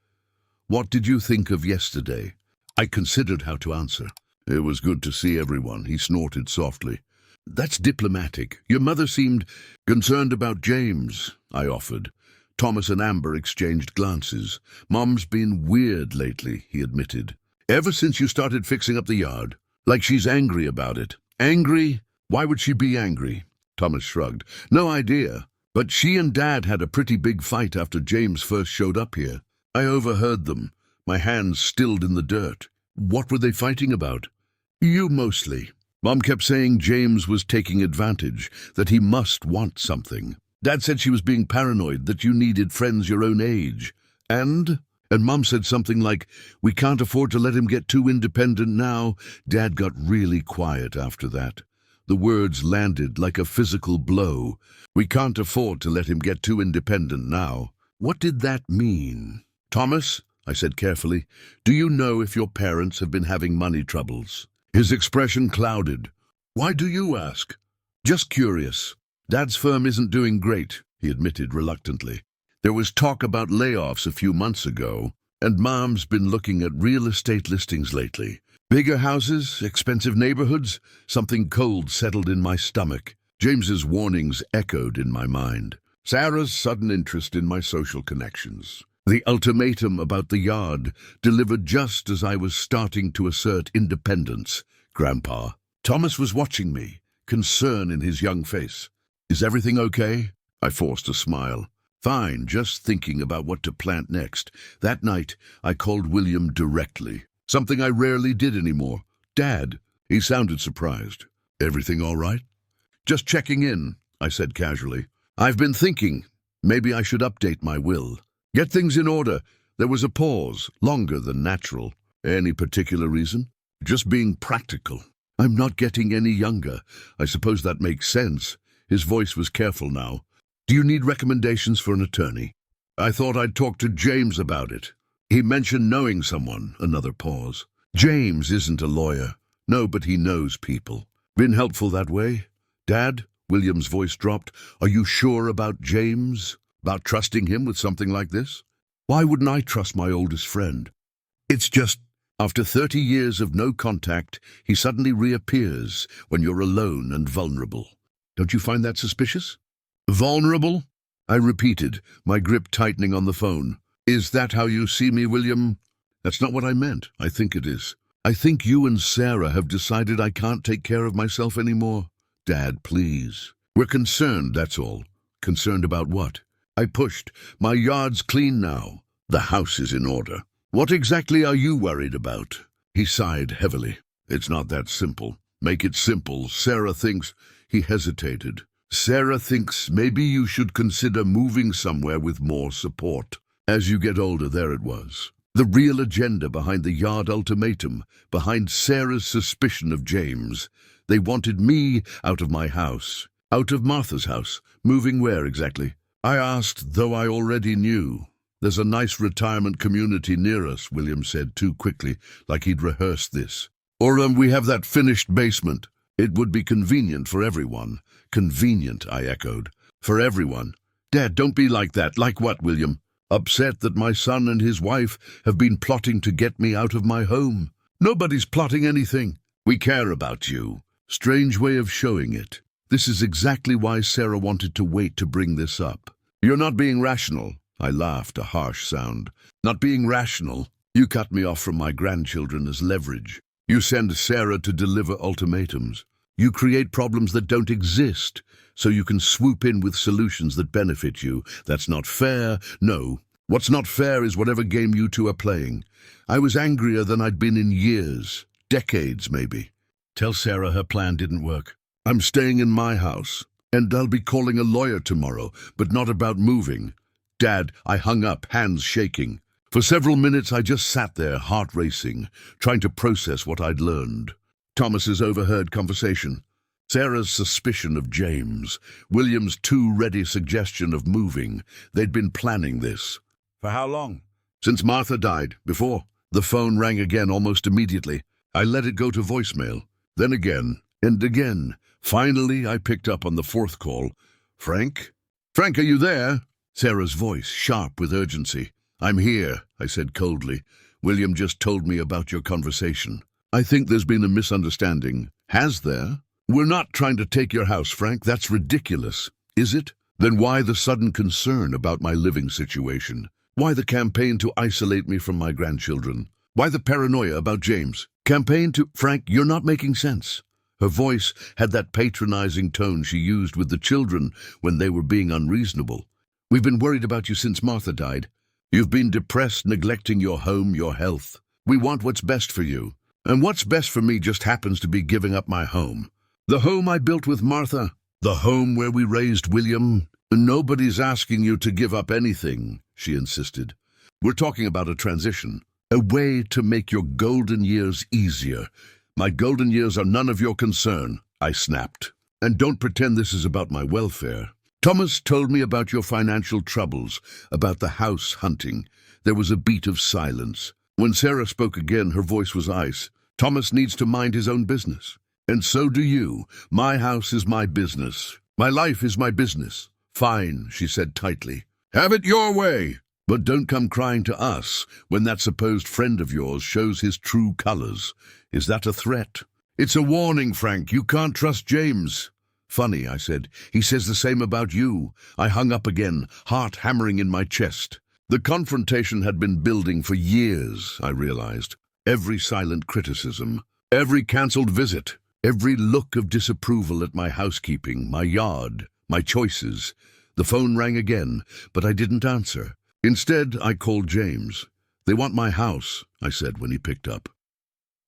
S1: "what did you think of yesterday?" I considered how to answer. "It was good to see everyone," he snorted softly. "That's diplomatic. Your mother seemed concerned about James," I offered. Thomas and Amber exchanged glances. "Mom's been weird lately," he admitted. "Ever since you started fixing up the yard. Like she's angry about it." "Angry? Why would she be angry?" Thomas shrugged. "No idea. But she and Dad had a pretty big fight after James first showed up here. I overheard them, my hands stilled in the dirt." "What were they fighting about?" "You mostly. Mom kept saying James was taking advantage, that he must want something. Dad said she was being paranoid, that you needed friends your own age. And Mom said something like, 'We can't afford to let him get too independent now.'" Dad got really quiet after that. The words landed like a physical blow. "We can't afford to let him get too independent now." What did that mean? "Thomas," I said carefully, "do you know if your parents have been having money troubles?" His expression clouded. "Why do you ask?" "Just curious. Dad's firm isn't doing great," he admitted reluctantly. "There was talk about layoffs a few months ago, and Mom's been looking at real estate listings lately. Bigger houses, expensive neighborhoods." Something cold settled in my stomach. James's warnings echoed in my mind. Sarah's sudden interest in my social connections. The ultimatum about the yard, delivered just as I was starting to assert independence. "Grandpa." Thomas was watching me, concern in his young face. "Is everything okay?" I forced a smile. "Fine, just thinking about what to plant next." That night, I called William directly. Something I rarely did anymore. "Dad." He sounded surprised. "Everything all right?" "Just checking in," I said casually. "I've been thinking, maybe I should update my will. Get things in order." There was a pause, longer than natural. "Any particular reason?" "Just being practical. I'm not getting any younger. I suppose that makes sense." His voice was careful now. "Do you need recommendations for an attorney?" "I thought I'd talk to James about it. He mentioned knowing someone." Another pause. "James isn't a lawyer." "No, but he knows people." "Been helpful that way?" "Dad," William's voice dropped, "are you sure about James? About trusting him with something like this?" "Why wouldn't I trust my oldest friend? It's just, after 30 years of no contact, he suddenly reappears when you're alone and vulnerable. Don't you find that suspicious?" "Vulnerable?" I repeated, my grip tightening on the phone. "Is that how you see me, William?" "That's not what I meant. I think it is. I think you and Sarah have decided I can't take care of myself anymore." "Dad, please." "We're concerned, that's all." "Concerned about what?" I pushed. "My yard's clean now. The house is in order." "What exactly are you worried about?" He sighed heavily. "It's not that simple." "Make it simple. Sarah thinks—" He hesitated. "Sarah thinks maybe you should consider moving somewhere with more support." As you get older, there it was. The real agenda behind the yard ultimatum, behind Sarah's suspicion of James. They wanted me out of my house. Out of Martha's house. Moving where exactly? I asked, though I already knew. "There's a nice retirement community near us," William said too quickly, like he'd rehearsed this. "Or we have that finished basement. It would be convenient for everyone." "Convenient," I echoed. "For everyone." "Dad, don't be like that." "Like what, William?" "Upset that my son and his wife have been plotting to get me out of my home." "Nobody's plotting anything." "We care about you." Strange way of showing it. This is exactly why Sarah wanted to wait to bring this up. "You're not being rational." I laughed, a harsh sound. "Not being rational?" You cut me off from my grandchildren as leverage. You send Sarah to deliver ultimatums. You create problems that don't exist, so you can swoop in with solutions that benefit you. That's not fair. No. What's not fair is whatever game you two are playing. I was angrier than I'd been in years. Decades, maybe. Tell Sarah her plan didn't work. I'm staying in my house, and I'll be calling a lawyer tomorrow, but not about moving. Dad, I hung up, hands shaking. For several minutes I just sat there, heart racing, trying to process what I'd learned. Thomas's overheard conversation. Sarah's suspicion of James. William's too ready suggestion of moving. They'd been planning this.
S2: For how long?
S1: Since Martha died. Before. The phone rang again almost immediately. I let it go to voicemail. Then again, and again. Finally, I picked up on the fourth call. Frank? Frank, are you there? Sarah's voice, sharp with urgency. I'm here, I said coldly. William just told me about your conversation. I think there's been a misunderstanding. Has there? We're not trying to take your house, Frank. That's ridiculous. Is it? Then why the sudden concern about my living situation? Why the campaign to isolate me from my grandchildren? Why the paranoia about James? Campaign to... Frank, you're not making sense. Her voice had that patronizing tone she used with the children when they were being unreasonable. We've been worried about you since Martha died. You've been depressed, neglecting your home, your health. We want what's best for you. And what's best for me just happens to be giving up my home. The home I built with Martha. The home where we raised William. Nobody's asking you to give up anything, she insisted. We're talking about a transition. A way to make your golden years easier. My golden years are none of your concern, I snapped. And don't pretend this is about my welfare. Thomas told me about your financial troubles, about the house hunting. There was a beat of silence. When Sarah spoke again, her voice was ice. Thomas needs to mind his own business. And so do you. My house is my business. My life is my business. Fine, she said tightly. Have it your way. But don't come crying to us when that supposed friend of yours shows his true colors. Is that a threat? It's a warning, Frank. You can't trust James. Funny, I said. He says the same about you. I hung up again, heart hammering in my chest. The confrontation had been building for years, I realized. Every silent criticism, every cancelled visit, every look of disapproval at my housekeeping, my yard, my choices. The phone rang again, but I didn't answer. Instead, I called James. They want my house, I said when he picked up.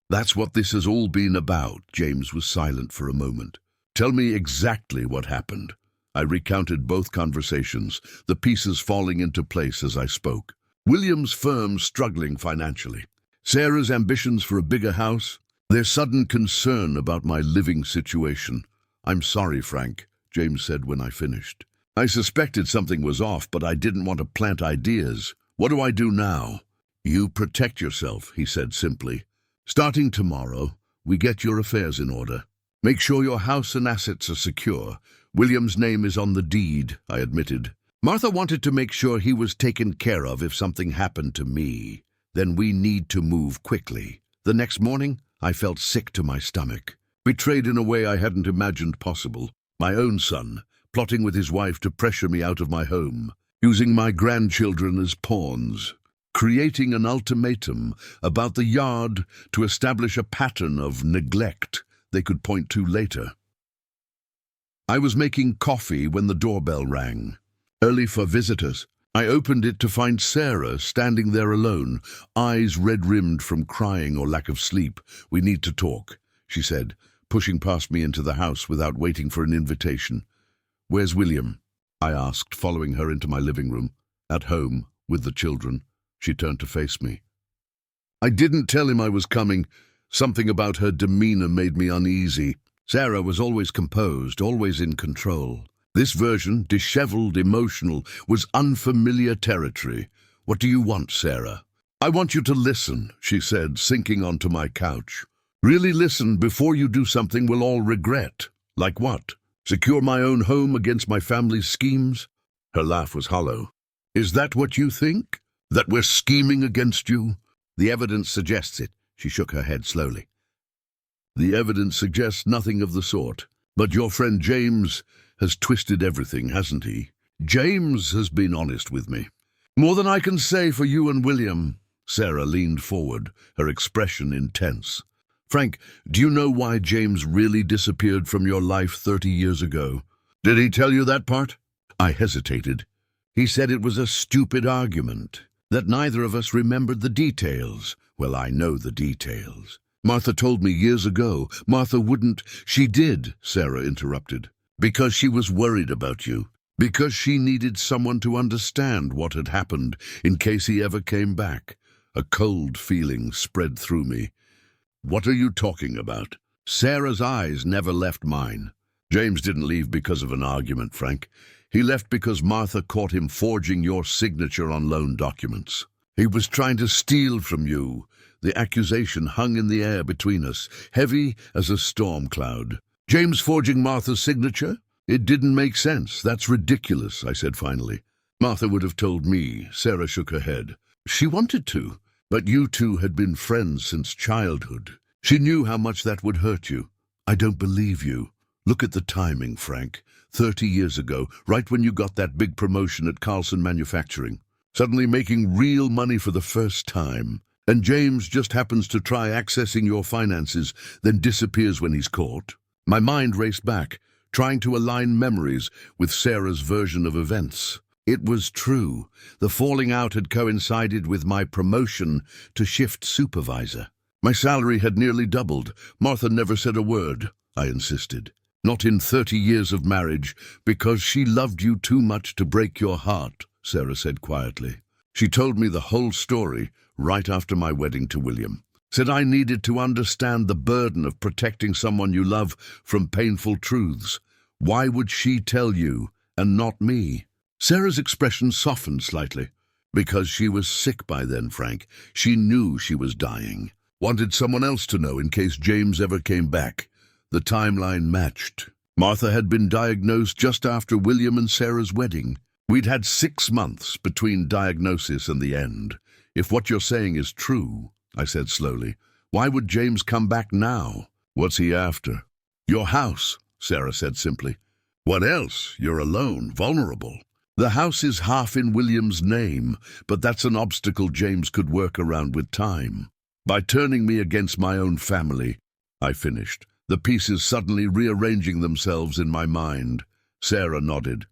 S1: That's what this has all been about. James was silent for a moment. Tell me exactly what happened. I recounted both conversations, the pieces falling into place as I spoke. William's firm struggling financially. Sarah's ambitions for a bigger house. Their sudden concern about my living situation. I'm sorry, Frank, James said when I finished. I suspected something was off, but I didn't want to plant ideas. What do I do now? You protect yourself, he said simply. Starting tomorrow, we get your affairs in order. Make sure your house and assets are secure. William's name is on the deed, I admitted. Martha wanted to make sure he was taken care of if something happened to me. Then we need to move quickly. The next morning, I felt sick to my stomach. Betrayed in a way I hadn't imagined possible. My own son, plotting with his wife to pressure me out of my home. Using my grandchildren as pawns. Creating an ultimatum about the yard to establish a pattern of neglect they could point to later. I was making coffee when the doorbell rang. Early for visitors. I opened it to find Sarah standing there alone, eyes red-rimmed from crying or lack of sleep. We need to talk, she said, pushing past me into the house without waiting for an invitation. Where's William? I asked, following her into my living room. At home, with the children. She turned to face me. I didn't tell him I was coming. Something about her demeanor made me uneasy. Sarah was always composed, always in control. This version, disheveled, emotional, was unfamiliar territory. What do you want, Sarah? I want you to listen, she said, sinking onto my couch. Really listen before you do something we'll all regret. Like what? Secure my own home against my family's schemes? Her laugh was hollow. Is that what you think? That we're scheming against you? The evidence suggests it. She shook her head slowly. The evidence suggests nothing of the sort. But your friend James has twisted everything, hasn't he? James has been honest with me. More than I can say for you and William. Sarah leaned forward, her expression intense. Frank, do you know why James really disappeared from your life 30 years ago? Did he tell you that part? I hesitated. He said it was a stupid argument, that neither of us remembered the details. Well, I know the details. Martha told me years ago. Martha wouldn't. She did, Sarah interrupted. Because she was worried about you. Because she needed someone to understand what had happened in case he ever came back. A cold feeling spread through me. What are you talking about? Sarah's eyes never left mine. James didn't leave because of an argument, Frank. He left because Martha caught him forging your signature on loan documents. He was trying to steal from you. The accusation hung in the air between us, heavy as a storm cloud. James forging Martha's signature? It didn't make sense. That's ridiculous, I said finally. Martha would have told me. Sarah shook her head. She wanted to, but you two had been friends since childhood. She knew how much that would hurt you. I don't believe you. Look at the timing, Frank. 30 years ago, right when you got that big promotion at Carlson Manufacturing. Suddenly making real money for the first time. And James just happens to try accessing your finances, then disappears when he's caught. My mind raced back, trying to align memories with Sarah's version of events. It was true. The falling out had coincided with my promotion to shift supervisor. My salary had nearly doubled. Martha never said a word, I insisted. Not in 30 years of marriage, because she loved you too much to break your heart, Sarah said quietly. She told me the whole story right after my wedding to William. Said I needed to understand the burden of protecting someone you love from painful truths. Why would she tell you and not me? Sarah's expression softened slightly. Because she was sick by then, Frank. She knew she was dying. Wanted someone else to know in case James ever came back. The timeline matched. Martha had been diagnosed just after William and Sarah's wedding. We'd had 6 months between diagnosis and the end. If what you're saying is true, I said slowly, why would James come back now? What's he after? Your house, Sarah said simply. What else? You're alone, vulnerable. The house is half in William's name, but that's an obstacle James could work around with time. By turning me against my own family, I finished, the pieces suddenly rearranging themselves in my mind. Sarah nodded.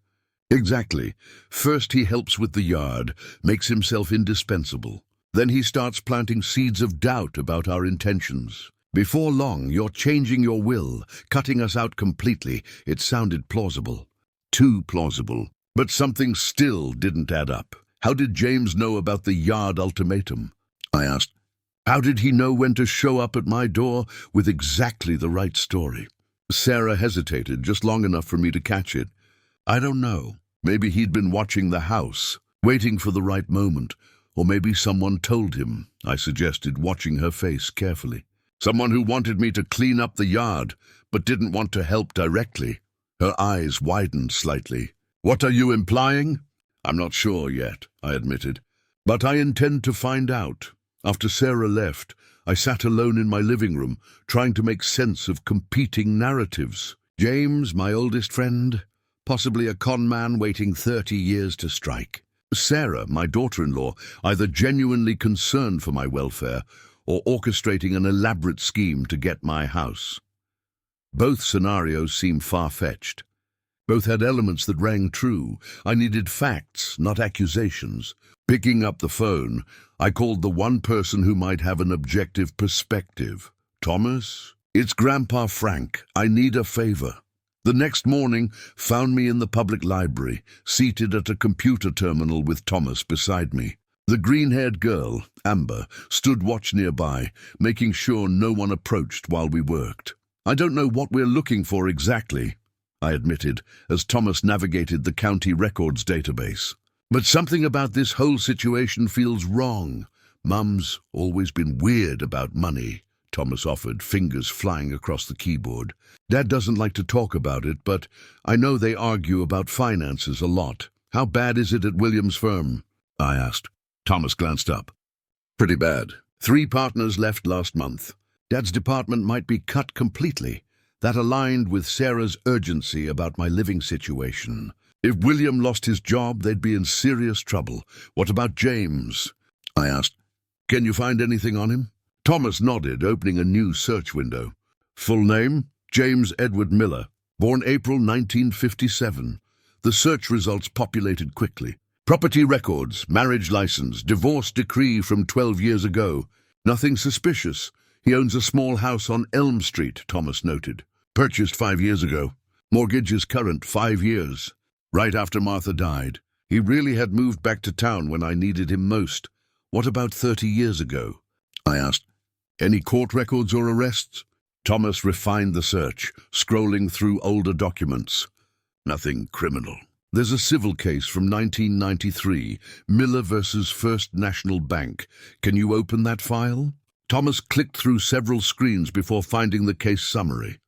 S1: Exactly. First he helps with the yard, makes himself indispensable. Then he starts planting seeds of doubt about our intentions. Before long, you're changing your will, cutting us out completely. It sounded plausible. Too plausible. But something still didn't add up. How did James know about the yard ultimatum? I asked. How did he know when to show up at my door with exactly the right story? Sarah hesitated just long enough for me to catch it. I don't know. Maybe he'd been watching the house, waiting for the right moment. Or maybe someone told him, I suggested, watching her face carefully. Someone who wanted me to clean up the yard, but didn't want to help directly. Her eyes widened slightly. What are you implying? I'm not sure yet, I admitted. But I intend to find out. After Sarah left, I sat alone in my living room, trying to make sense of competing narratives. James, my oldest friend, possibly a con man waiting 30 years to strike. Sarah, my daughter-in-law, either genuinely concerned for my welfare or orchestrating an elaborate scheme to get my house. Both scenarios seem far-fetched. Both had elements that rang true. I needed facts, not accusations. Picking up the phone, I called the one person who might have an objective perspective. Thomas? It's Grandpa Frank. I need a favor. The next morning found me in the public library, seated at a computer terminal with Thomas beside me. The green-haired girl, Amber, stood watch nearby, making sure no one approached while we worked. I don't know what we're looking for exactly, I admitted, as Thomas navigated the county records database. But something about this whole situation feels wrong. Mum's always been weird about money, Thomas offered, fingers flying across the keyboard. Dad doesn't like to talk about it, but I know they argue about finances a lot. How bad is it at William's firm? I asked. Thomas glanced up. Pretty bad. 3 partners left last month. Dad's department might be cut completely. That aligned with Sarah's urgency about my living situation. If William lost his job, they'd be in serious trouble. What about James? I asked. Can you find anything on him? Thomas nodded, opening a new search window. Full name? James Edward Miller. Born April 1957. The search results populated quickly. Property records, marriage license, divorce decree from 12 years ago. Nothing suspicious. He owns a small house on Elm Street, Thomas noted. Purchased 5 years ago. Mortgage is current, 5 years. Right after Martha died. He really had moved back to town when I needed him most. What about 30 years ago? I asked. Any court records or arrests? Thomas refined the search, scrolling through older documents. Nothing criminal. There's a civil case from 1993, Miller versus First National Bank. Can you open that file? Thomas clicked through several screens before finding the case summary.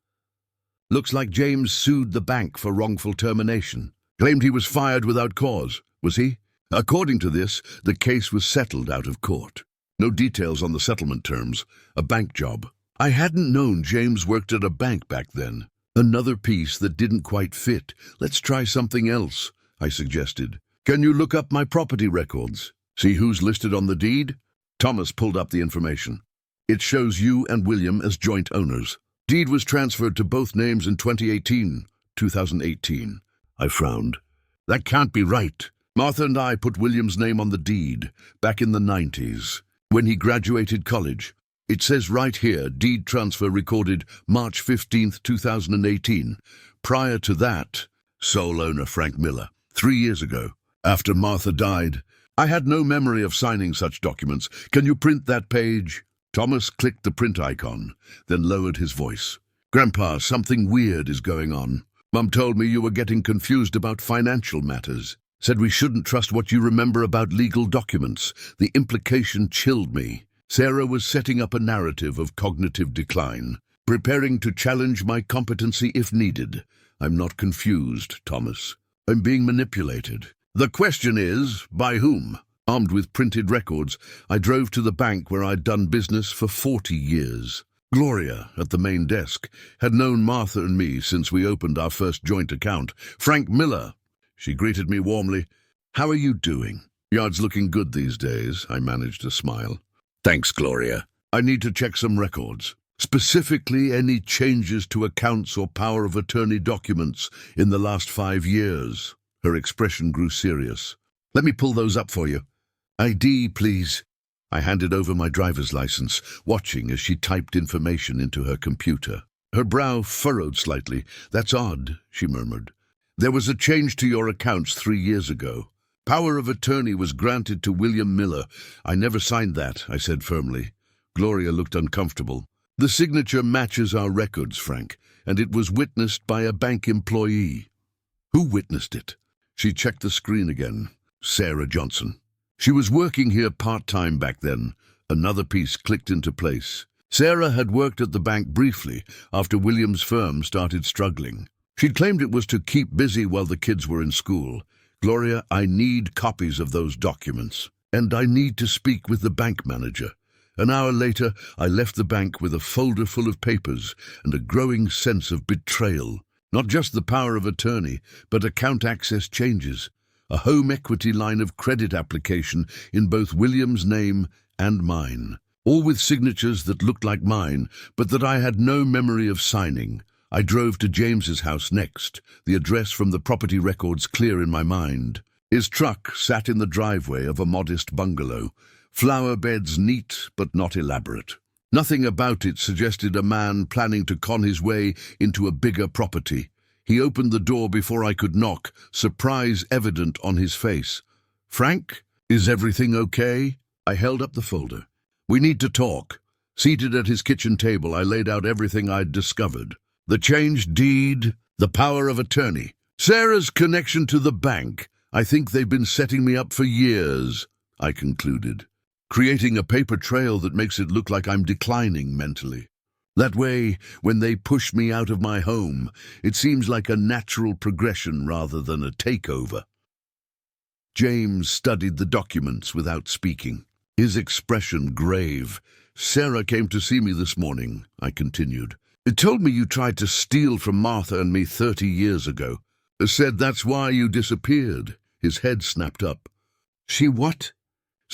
S1: Looks like James sued the bank for wrongful termination. Claimed he was fired without cause. Was he? According to this, the case was settled out of court. No details on the settlement terms. A bank job. I hadn't known James worked at a bank back then. Another piece that didn't quite fit. Let's try something else, I suggested. Can you look up my property records? See who's listed on the deed? Thomas pulled up the information. It shows you and William as joint owners. Deed was transferred to both names in 2018. I frowned. That can't be right. Martha and I put William's name on the deed back in the 90s, when he graduated college. It says right here, deed transfer recorded March 15th, 2018. Prior to that, sole owner Frank Miller, 3 years ago, after Martha died. I had no memory of signing such documents. Can you print that page? Thomas clicked the print icon, then lowered his voice. Grandpa, something weird is going on. Mum told me you were getting confused about financial matters. Said we shouldn't trust what you remember about legal documents. The implication chilled me. Sarah was setting up a narrative of cognitive decline, preparing to challenge my competency if needed. I'm not confused, Thomas. I'm being manipulated. The question is, by whom? Armed with printed records, I drove to the bank where I'd done business for 40 years. Gloria, at the main desk, had known Martha and me since we opened our first joint account. Frank Miller. She greeted me warmly. How are you doing? Yard's looking good these days, I managed to smile. Thanks, Gloria. I need to check some records. Specifically, any changes to accounts or power of attorney documents in the last 5 years. Her expression grew serious. Let me pull those up for you. ID, please. I handed over my driver's license, watching as she typed information into her computer. Her brow furrowed slightly. That's odd, she murmured. There was a change to your accounts 3 years ago. Power of attorney was granted to William Miller. I never signed that, I said firmly. Gloria looked uncomfortable. The signature matches our records, Frank, and it was witnessed by a bank employee. Who witnessed it? She checked the screen again. Sarah Johnson. She was working here part-time back then. Another piece clicked into place. Sarah had worked at the bank briefly after William's firm started struggling. She'd claimed it was to keep busy while the kids were in school. Gloria, I need copies of those documents, and I need to speak with the bank manager. An hour later, I left the bank with a folder full of papers and a growing sense of betrayal. Not just the power of attorney, but account access changes. A home equity line of credit application in both William's name and mine. All with signatures that looked like mine, but that I had no memory of signing. I drove to James's house next, the address from the property records clear in my mind. His truck sat in the driveway of a modest bungalow, flower beds neat but not elaborate. Nothing about it suggested a man planning to con his way into a bigger property. He opened the door before I could knock, surprise evident on his face. Frank, is everything okay? I held up the folder. We need to talk. Seated at his kitchen table, I laid out everything I'd discovered. The changed deed, the power of attorney, Sarah's connection to the bank. I think they've been setting me up for years, I concluded, creating a paper trail that makes it look like I'm declining mentally. That way, when they push me out of my home, it seems like a natural progression rather than a takeover. James studied the documents without speaking, his expression grave. Sarah came to see me this morning, I continued. It told me you tried to steal from Martha and me 30 years ago. Said that's why you disappeared. His head snapped up. She what?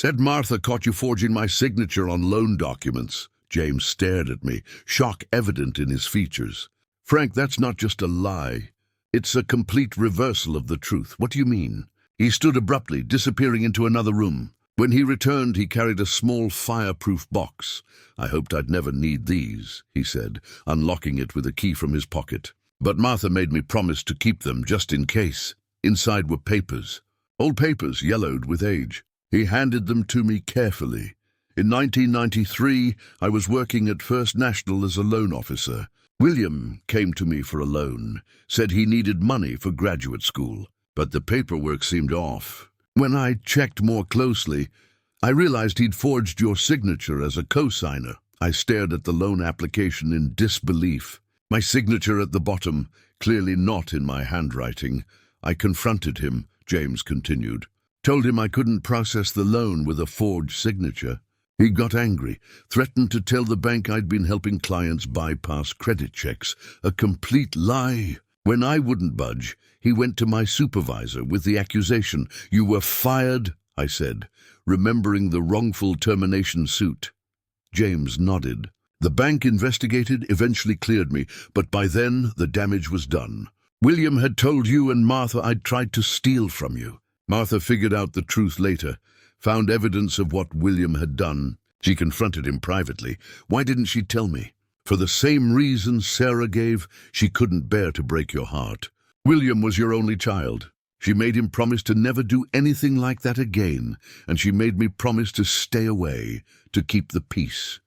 S1: Said Martha caught you forging my signature on loan documents. James stared at me, shock evident in his features. Frank, that's not just a lie. It's a complete reversal of the truth. What do you mean? He stood abruptly, disappearing into another room. When he returned, he carried a small fireproof box. I hoped I'd never need these, he said, unlocking it with a key from his pocket. But Martha made me promise to keep them just in case. Inside were papers. Old papers, yellowed with age. He handed them to me carefully. In 1993, I was working at First National as a loan officer. William came to me for a loan, said he needed money for graduate school, but the paperwork seemed off. When I checked more closely, I realized he'd forged your signature as a co-signer. I stared at the loan application in disbelief. My signature at the bottom, clearly not in my handwriting. I confronted him, James continued. Told him I couldn't process the loan with a forged signature. He got angry, threatened to tell the bank I'd been helping clients bypass credit checks. A complete lie. When I wouldn't budge, he went to my supervisor with the accusation. You were fired, I said, remembering the wrongful termination suit. James nodded. The bank investigated, eventually cleared me, but by then the damage was done. William had told you and Martha I'd tried to steal from you. Martha figured out the truth later, found evidence of what William had done. She confronted him privately. Why didn't she tell me? For the same reason Sarah gave, she couldn't bear to break your heart. William was your only child. She made him promise to never do anything like that again, and she made me promise to stay away, to keep the peace.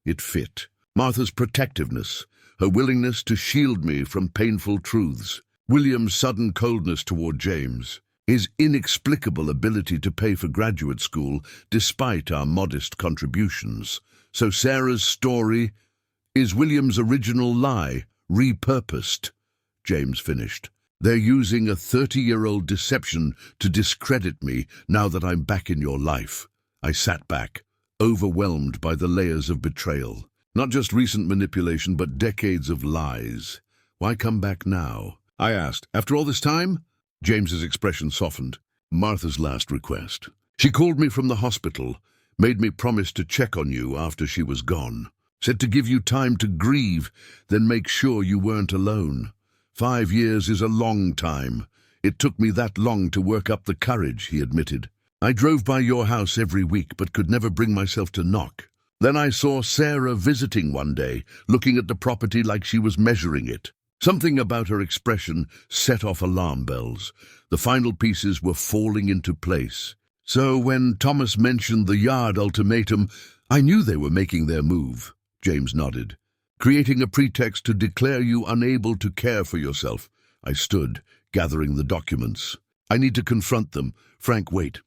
S1: It fit. Martha's protectiveness, her willingness to shield me from painful truths. William's sudden coldness toward James. His inexplicable ability to pay for graduate school despite our modest contributions. So Sarah's story is William's original lie, repurposed, James finished. They're using a 30-year-old deception to discredit me now that I'm back in your life. I sat back, overwhelmed by the layers of betrayal. Not just recent manipulation, but decades of lies. Why come back now? I asked. After all this time? James's expression softened. Martha's last request. She called me from the hospital, made me promise to check on you after she was gone. Said to give you time to grieve, then make sure you weren't alone. 5 years is a long time. It took me that long to work up the courage, he admitted. I drove by your house every week, but could never bring myself to knock. Then I saw Sarah visiting one day, looking at the property like she was measuring it. Something about her expression set off alarm bells. The final pieces were falling into place. So when Thomas mentioned the yard ultimatum, I knew they were making their move. James nodded. Creating a pretext to declare you unable to care for yourself. I stood, gathering the documents. I need to confront them. Frank, wait.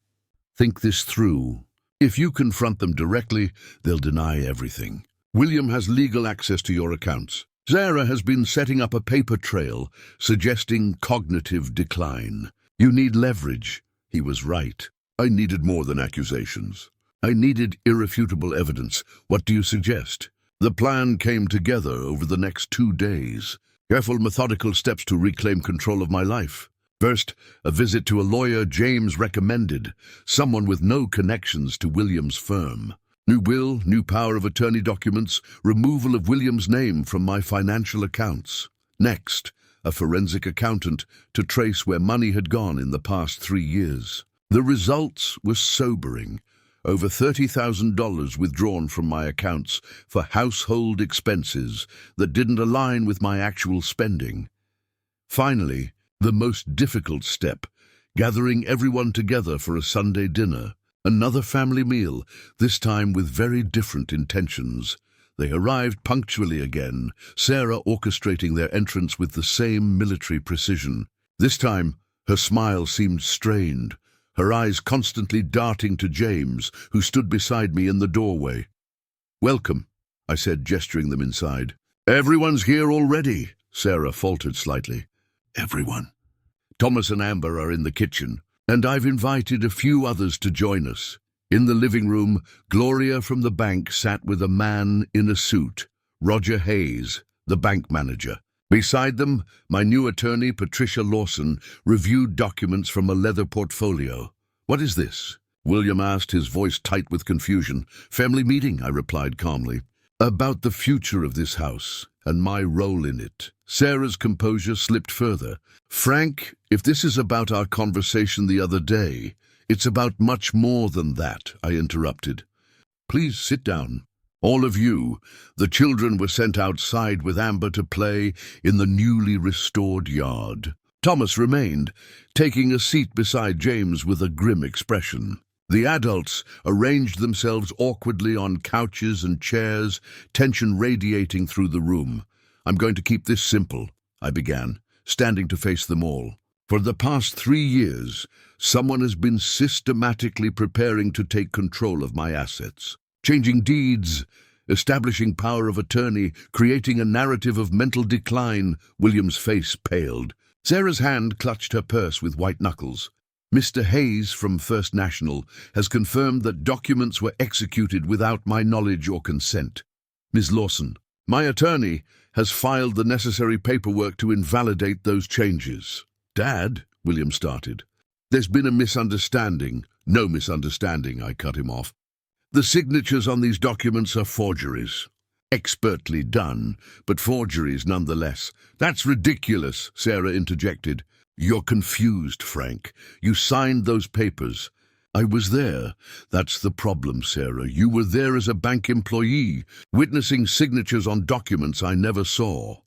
S1: Think this through. If you confront them directly, they'll deny everything. William has legal access to your accounts. Sarah has been setting up a paper trail, suggesting cognitive decline. You need leverage. He was right. I needed more than accusations. I needed irrefutable evidence. What do you suggest? The plan came together over the next 2 days. Careful, methodical steps to reclaim control of my life. First, a visit to a lawyer James recommended, someone with no connections to William's firm. New will, new power of attorney documents, removal of William's name from my financial accounts. Next, a forensic accountant to trace where money had gone in the past 3 years. The results were sobering. Over $30,000 withdrawn from my accounts for household expenses that didn't align with my actual spending. Finally, the most difficult step, gathering everyone together for a Sunday dinner. Another family meal, this time with very different intentions. They arrived punctually again, Sarah orchestrating their entrance with the same military precision. This time, her smile seemed strained, her eyes constantly darting to James, who stood beside me in the doorway. Welcome, I said, gesturing them inside. Everyone's here already, Sarah faltered slightly. Everyone. Thomas and Amber are in the kitchen, and I've invited a few others to join us. In the living room, Gloria from the bank sat with a man in a suit, Roger Hayes, the bank manager. Beside them, my new attorney, Patricia Lawson, reviewed documents from a leather portfolio. What is this? William asked, his voice tight with confusion. Family meeting, I replied calmly. About the future of this house and my role in it. Sarah's composure slipped further. Frank, if this is about our conversation the other day, it's about much more than that, I interrupted. Please sit down. All of you, the children were sent outside with Amber to play in the newly restored yard. Thomas remained, taking a seat beside James with a grim expression. The adults arranged themselves awkwardly on couches and chairs, tension radiating through the room. I'm going to keep this simple, I began, standing to face them all. For the past 3 years, someone has been systematically preparing to take control of my assets. Changing deeds, establishing power of attorney, creating a narrative of mental decline. William's face paled. Sarah's hand clutched her purse with white knuckles. Mr. Hayes from First National has confirmed that documents were executed without my knowledge or consent. Ms. Lawson, my attorney has filed the necessary paperwork to invalidate those changes. Dad, William started. There's been a misunderstanding. No misunderstanding, I cut him off. The signatures on these documents are forgeries. Expertly done, but forgeries nonetheless. That's ridiculous, Sarah interjected. You're confused, Frank. You signed those papers. I was there. That's the problem, Sarah. You were there as a bank employee, witnessing signatures on documents I never saw.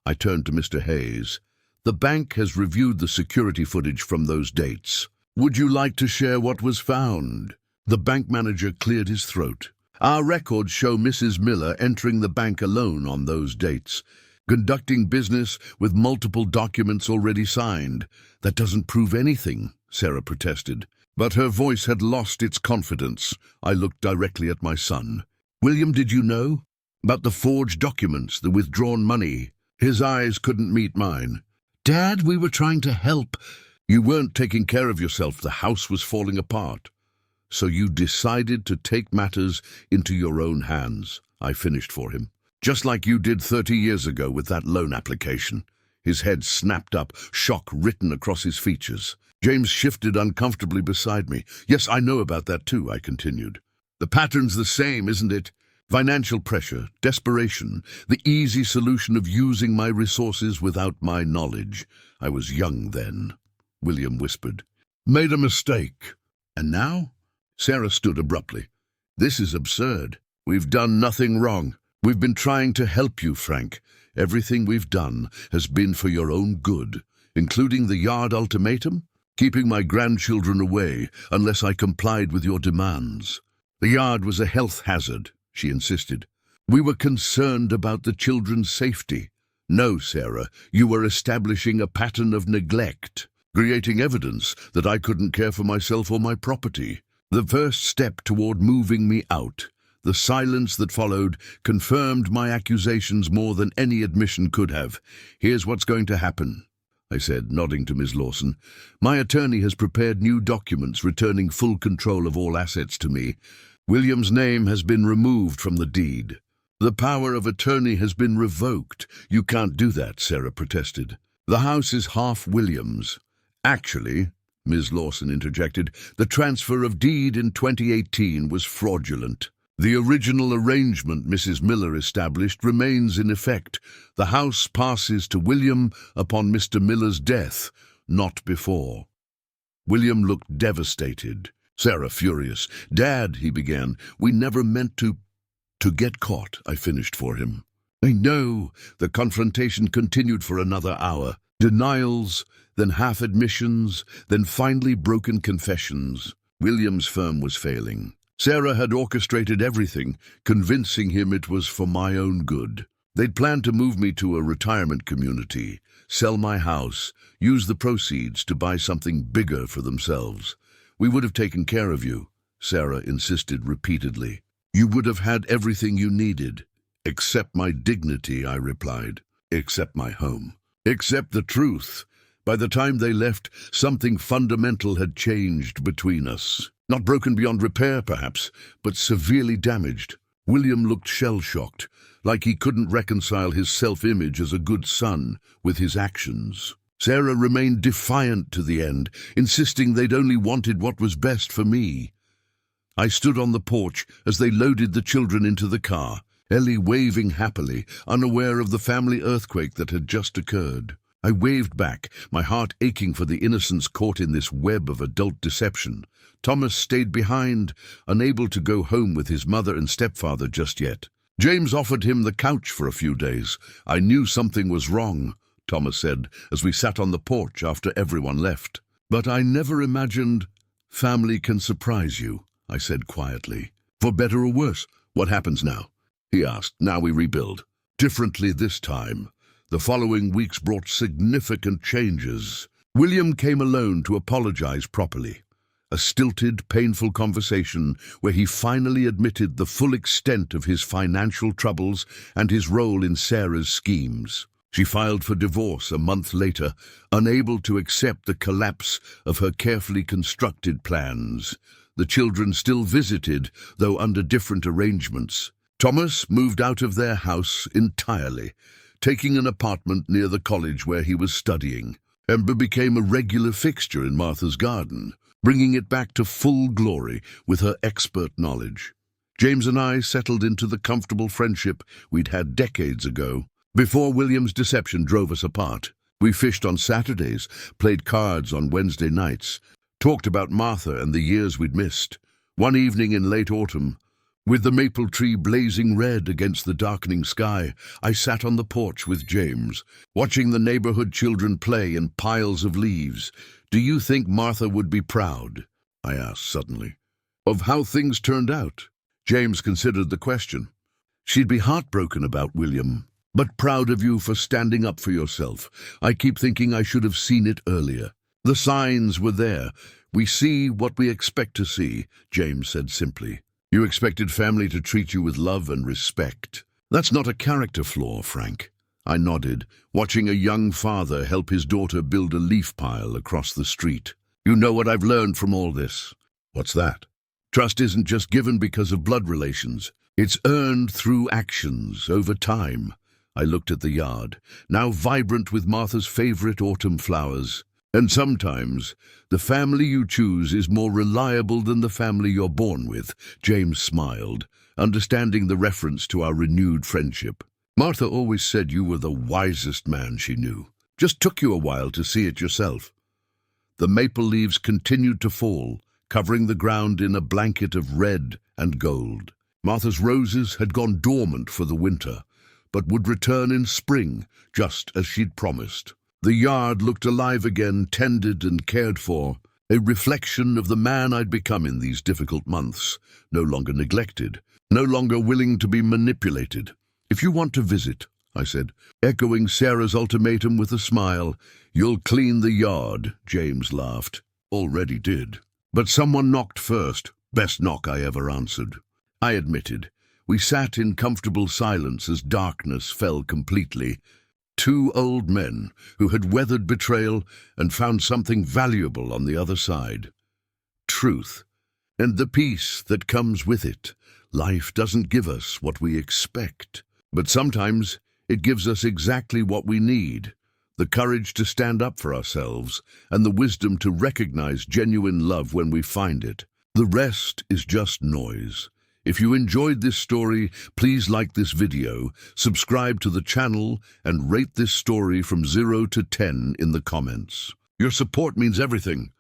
S1: I turned to Mr. Hayes. The bank has reviewed the security footage from those dates. Would you like to share what was found? The bank manager cleared his throat. Our records show Mrs. Miller entering the bank alone on those dates, conducting business with multiple documents already signed. That doesn't prove anything, Sarah protested. But her voice had lost its confidence. I looked directly at my son. William, did you know? About the forged documents, the withdrawn money. His eyes couldn't meet mine. Dad, we were trying to help. You weren't taking care of yourself. The house was falling apart. So you decided to take matters into your own hands, I finished for him. Just like you did 30 years ago with that loan application. His head snapped up, shock written across his features. James shifted uncomfortably beside me. Yes, I know about that too, I continued. The pattern's the same, isn't it? Financial pressure, desperation, the easy solution of using my resources without my knowledge. I was young then, William whispered. Made a mistake. And now? Sarah stood abruptly. This is absurd. We've done nothing wrong. We've been trying to help you, Frank. Everything we've done has been for your own good, including the yard ultimatum, keeping my grandchildren away unless I complied with your demands. The yard was a health hazard, she insisted. We were concerned about the children's safety. No, Sarah, you were establishing a pattern of neglect, creating evidence that I couldn't care for myself or my property. The first step toward moving me out, the silence that followed, confirmed my accusations more than any admission could have. Here's what's going to happen, I said, nodding to Ms. Lawson. My attorney has prepared new documents returning full control of all assets to me. William's name has been removed from the deed. The power of attorney has been revoked. You can't do that, Sarah protested. The house is half William's. Actually, Ms. Lawson interjected, the transfer of deed in 2018 was fraudulent. The original arrangement Mrs. Miller established remains in effect. The house passes to William upon Mr. Miller's death, not before. William looked devastated. Sarah furious. Dad, he began, we never meant to get caught, I finished for him. I know. The confrontation continued for another hour. Denials, then half admissions, then finally broken confessions. William's firm was failing. Sarah had orchestrated everything, convincing him it was for my own good. They'd planned to move me to a retirement community, sell my house, use the proceeds to buy something bigger for themselves. We would have taken care of you, Sarah insisted repeatedly. You would have had everything you needed. Except my dignity, I replied. Except my home. Except the truth. By the time they left, something fundamental had changed between us. Not broken beyond repair, perhaps, but severely damaged. William looked shell-shocked, like he couldn't reconcile his self-image as a good son with his actions. Sarah remained defiant to the end, insisting they'd only wanted what was best for me. I stood on the porch as they loaded the children into the car, Ellie waving happily, unaware of the family earthquake that had just occurred. I waved back, my heart aching for the innocents caught in this web of adult deception. Thomas stayed behind, unable to go home with his mother and stepfather just yet. James offered him the couch for a few days. I knew something was wrong, Thomas said, as we sat on the porch after everyone left. But I never imagined family can surprise you, I said quietly. For better or worse, what happens now? He asked. Now we rebuild. Differently this time. The following weeks brought significant changes. William came alone to apologize properly. A stilted, painful conversation where he finally admitted the full extent of his financial troubles and his role in Sarah's schemes. She filed for divorce a month later, unable to accept the collapse of her carefully constructed plans. The children still visited, though under different arrangements. Thomas moved out of their house entirely, taking an apartment near the college where he was studying. Ember became a regular fixture in Martha's garden, bringing it back to full glory with her expert knowledge. James and I settled into the comfortable friendship we'd had decades ago. Before William's deception drove us apart, we fished on Saturdays, played cards on Wednesday nights, talked about Martha and the years we'd missed. One evening in late autumn, with the maple tree blazing red against the darkening sky, I sat on the porch with James, watching the neighborhood children play in piles of leaves. "Do you think Martha would be proud?" I asked suddenly. "Of how things turned out?" James considered the question. "She'd be heartbroken about William, but proud of you for standing up for yourself. I keep thinking I should have seen it earlier." "The signs were there. We see what we expect to see," James said simply. "You expected family to treat you with love and respect. That's not a character flaw, Frank." I nodded, watching a young father help his daughter build a leaf pile across the street. "You know what I've learned from all this?" "What's that?" "Trust isn't just given because of blood relations. It's earned through actions, over time." I looked at the yard, now vibrant with Martha's favorite autumn flowers. "And sometimes, the family you choose is more reliable than the family you're born with," James smiled, understanding the reference to our renewed friendship. "Martha always said you were the wisest man she knew. Just took you a while to see it yourself." The maple leaves continued to fall, covering the ground in a blanket of red and gold. Martha's roses had gone dormant for the winter, but would return in spring, just as she'd promised. The yard looked alive again, tended and cared for, a reflection of the man I'd become in these difficult months, no longer neglected, no longer willing to be manipulated. "If you want to visit," I said, echoing Sarah's ultimatum with a smile. "You'll clean the yard," James laughed. "Already did." "But someone knocked first." "Best knock I ever answered." I admitted. We sat in comfortable silence as darkness fell completely. Two old men who had weathered betrayal and found something valuable on the other side. Truth, and the peace that comes with it. Life doesn't give us what we expect, but sometimes it gives us exactly what we need. The courage to stand up for ourselves and the wisdom to recognize genuine love when we find it. The rest is just noise. If you enjoyed this story, please like this video, subscribe to the channel, and rate this story from 0 to 10 in the comments. Your support means everything.